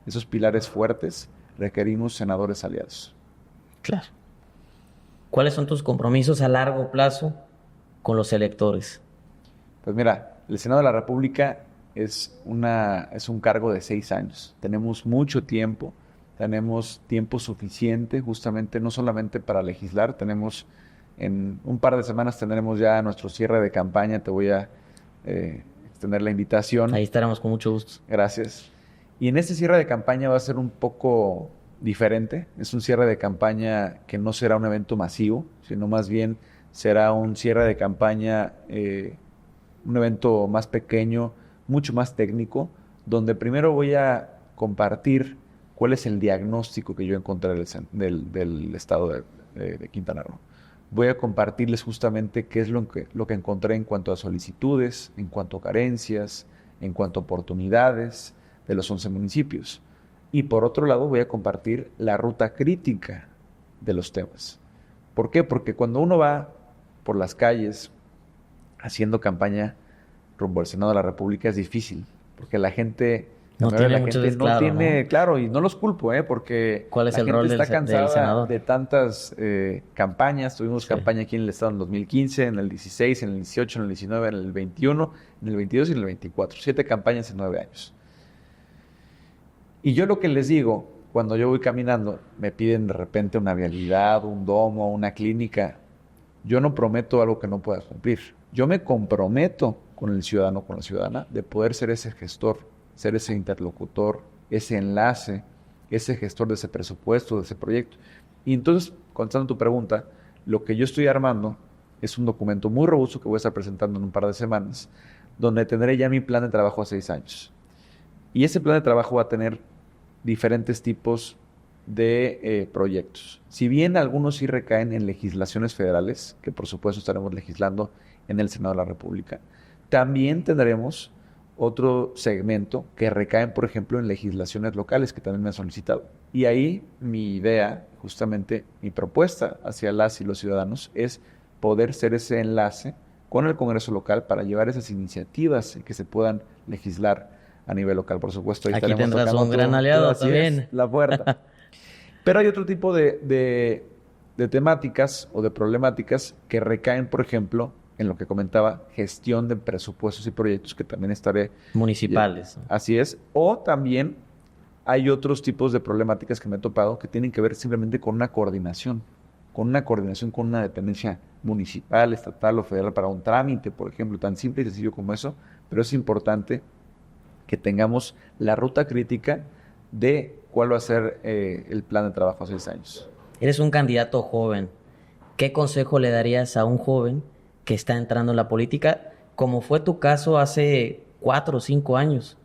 esos pilares fuertes, requerimos senadores aliados. Claro. ¿Cuáles son tus compromisos a largo plazo con los electores? Pues mira, el Senado de la República es un cargo de 6 años. Tenemos mucho tiempo, tenemos tiempo suficiente justamente no solamente para legislar, en un par de semanas tendremos ya nuestro cierre de campaña, te voy a extender la invitación. Ahí estaremos con mucho gusto. Gracias. Y en este cierre de campaña va a ser un poco diferente. Es un cierre de campaña que no será un evento masivo, sino más bien será un cierre de campaña, un evento más pequeño, mucho más técnico, donde primero voy a compartir cuál es el diagnóstico que yo encontré del estado de Quintana Roo. Voy a compartirles justamente qué es lo que encontré en cuanto a solicitudes, en cuanto a carencias, en cuanto a oportunidades de los 11 municipios. Y por otro lado voy a compartir la ruta crítica de los temas. ¿Por qué? Porque cuando uno va por las calles haciendo campaña rumbo al Senado de la República es difícil, porque la gente... No tiene mucho claro, ¿no? Claro, y no los culpo, porque ¿cuál es la el gente rol está del cansada senador? de tantas campañas. Tuvimos campaña aquí en el Estado en el 2015, en el 16, en el 18, en el 19, en el 21, en el 22 y en el 24. 7 campañas en 9 años. Y yo lo que les digo, cuando yo voy caminando, me piden de repente una vialidad, un domo, una clínica. Yo no prometo algo que no pueda cumplir. Yo me comprometo con el ciudadano, con la ciudadana, de poder ser ese gestor, ser ese interlocutor, ese enlace, ese gestor de ese presupuesto, de ese proyecto. Y entonces, contestando tu pregunta, lo que yo estoy armando es un documento muy robusto que voy a estar presentando en un par de semanas, donde tendré ya mi plan de trabajo a 6 años. Y ese plan de trabajo va a tener diferentes tipos de proyectos. Si bien algunos sí recaen en legislaciones federales, que por supuesto estaremos legislando en el Senado de la República, también tendremos otro segmento que recaen, por ejemplo, en legislaciones locales que también me han solicitado. Y ahí mi idea, justamente mi propuesta hacia las y los ciudadanos es poder ser ese enlace con el Congreso local para llevar esas iniciativas que se puedan legislar a nivel local. Por supuesto, ahí aquí estaremos tendrás un gran aliado también. la puerta. Pero hay otro tipo de temáticas o de problemáticas que recaen, por ejemplo, en lo que comentaba, gestión de presupuestos y proyectos, que también estaré... Municipales. Así es. O también hay otros tipos de problemáticas que me he topado que tienen que ver simplemente con una coordinación con una dependencia municipal, estatal o federal para un trámite, por ejemplo, tan simple y sencillo como eso, pero es importante que tengamos la ruta crítica de cuál va a ser el plan de trabajo a 6 años. Eres un candidato joven. ¿Qué consejo le darías a un joven que está entrando en la política, como fue tu caso hace 4 o 5 años?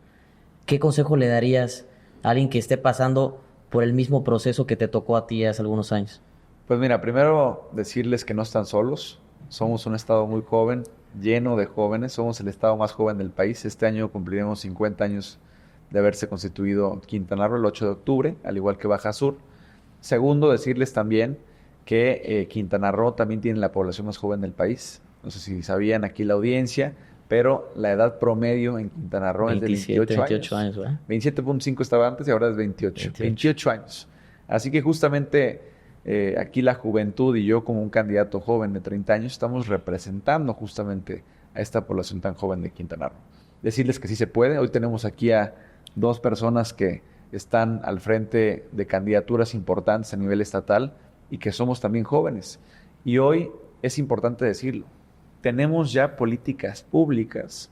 ¿Qué consejo le darías a alguien que esté pasando por el mismo proceso que te tocó a ti hace algunos años? Pues mira, primero decirles que no están solos. Somos un estado muy joven, lleno de jóvenes. Somos el estado más joven del país. Este año cumpliremos 50 años de haberse constituido Quintana Roo el 8 de octubre, al igual que Baja Sur. Segundo, decirles también que Quintana Roo también tiene la población más joven del país. No sé si sabían aquí la audiencia, pero la edad promedio en Quintana Roo es de 28 años. 27.5 estaba antes y ahora es 28 años. Así que justamente aquí la juventud y yo como un candidato joven de 30 años estamos representando justamente a esta población tan joven de Quintana Roo. Decirles que sí se puede. Hoy tenemos aquí a 2 personas que están al frente de candidaturas importantes a nivel estatal y que somos también jóvenes. Y hoy es importante decirlo. Tenemos ya políticas públicas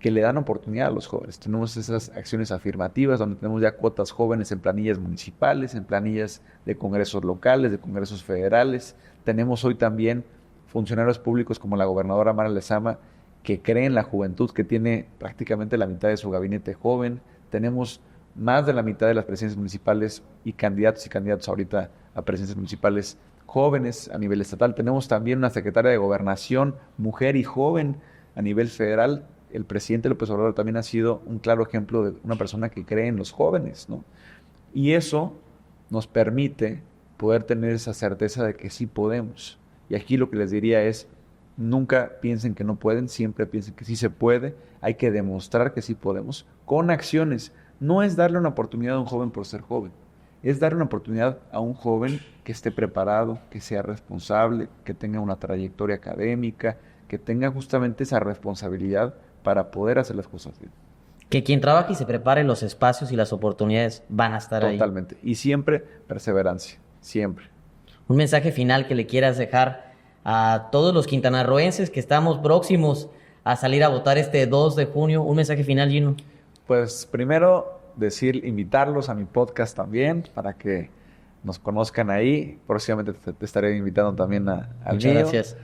que le dan oportunidad a los jóvenes. Tenemos esas acciones afirmativas donde tenemos ya cuotas jóvenes en planillas municipales, en planillas de congresos locales, de congresos federales. Tenemos hoy también funcionarios públicos como la gobernadora Mara Lezama que cree en la juventud, que tiene prácticamente la mitad de su gabinete joven. Tenemos más de la mitad de las presidencias municipales y candidatos ahorita a presidencias municipales jóvenes a nivel estatal. Tenemos también una secretaria de Gobernación, mujer y joven a nivel federal. El presidente López Obrador también ha sido un claro ejemplo de una persona que cree en los jóvenes, ¿no? Y eso nos permite poder tener esa certeza de que sí podemos. Y aquí lo que les diría es, nunca piensen que no pueden, siempre piensen que sí se puede. Hay que demostrar que sí podemos con acciones. No es darle una oportunidad a un joven por ser joven. Es darle una oportunidad a un joven que esté preparado, que sea responsable, que tenga una trayectoria académica, que tenga justamente esa responsabilidad para poder hacer las cosas bien. Que quien trabaje y se prepare, los espacios y las oportunidades van a estar ahí. Totalmente. Y siempre perseverancia, siempre. Un mensaje final que le quieras dejar a todos los quintanarroenses que estamos próximos a salir a votar este 2 de junio. Un mensaje final, Gino. Pues primero invitarlos a mi podcast también para que nos conozcan ahí. Próximamente te estaré invitando también al Muchas mío, gracias.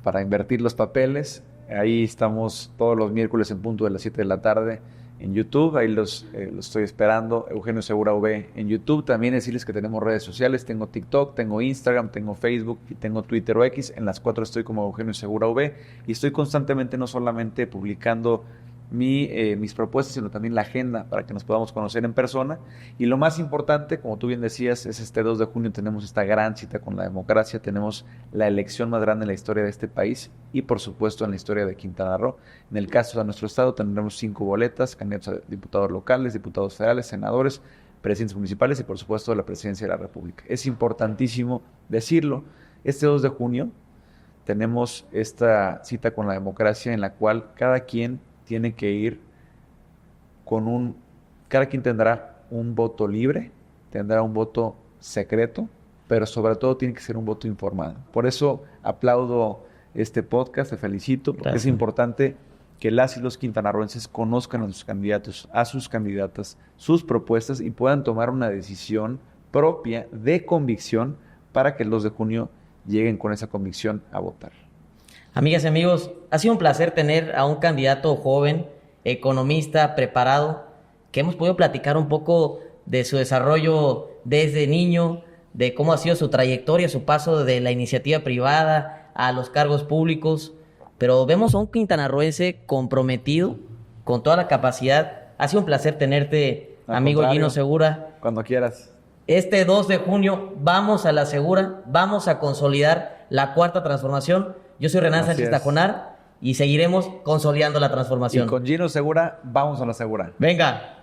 Para invertir los papeles. Ahí estamos todos los miércoles en punto de las 7 de la tarde en YouTube. Ahí los estoy esperando. Eugenio Segura V en YouTube. También decirles que tenemos redes sociales. Tengo TikTok, tengo Instagram, tengo Facebook y tengo Twitter o X. En las 4 estoy como Eugenio Segura V. Y estoy constantemente no solamente publicando mis propuestas, sino también la agenda para que nos podamos conocer en persona. Y lo más importante, como tú bien decías, es este 2 de junio tenemos esta gran cita con la democracia, tenemos la elección más grande en la historia de este país y por supuesto en la historia de Quintana Roo. En el caso de nuestro estado tendremos 5 boletas, candidatos a diputados locales, diputados federales, senadores, presidentes municipales y por supuesto la presidencia de la República. Es importantísimo decirlo, este 2 de junio tenemos esta cita con la democracia en la cual cada quien tiene que ir cada quien tendrá un voto libre, tendrá un voto secreto, pero sobre todo tiene que ser un voto informado. Por eso aplaudo este podcast, te felicito, porque Gracias. Es importante que las y los quintanarroenses conozcan a sus candidatos, a sus candidatas, sus propuestas y puedan tomar una decisión propia de convicción para que el 2 de junio lleguen con esa convicción a votar. Amigas y amigos, ha sido un placer tener a un candidato joven, economista, preparado, que hemos podido platicar un poco de su desarrollo desde niño, de cómo ha sido su trayectoria, su paso de la iniciativa privada a los cargos públicos. Pero vemos a un quintanarroense comprometido, con toda la capacidad. Ha sido un placer tenerte, amigo Gino Segura. Cuando quieras. Este 2 de junio vamos a la segura, vamos a consolidar la cuarta transformación. Yo soy Renan Sánchez Tajonar y seguiremos consolidando la transformación. Y con Gino Segura, vamos a la segura. Venga.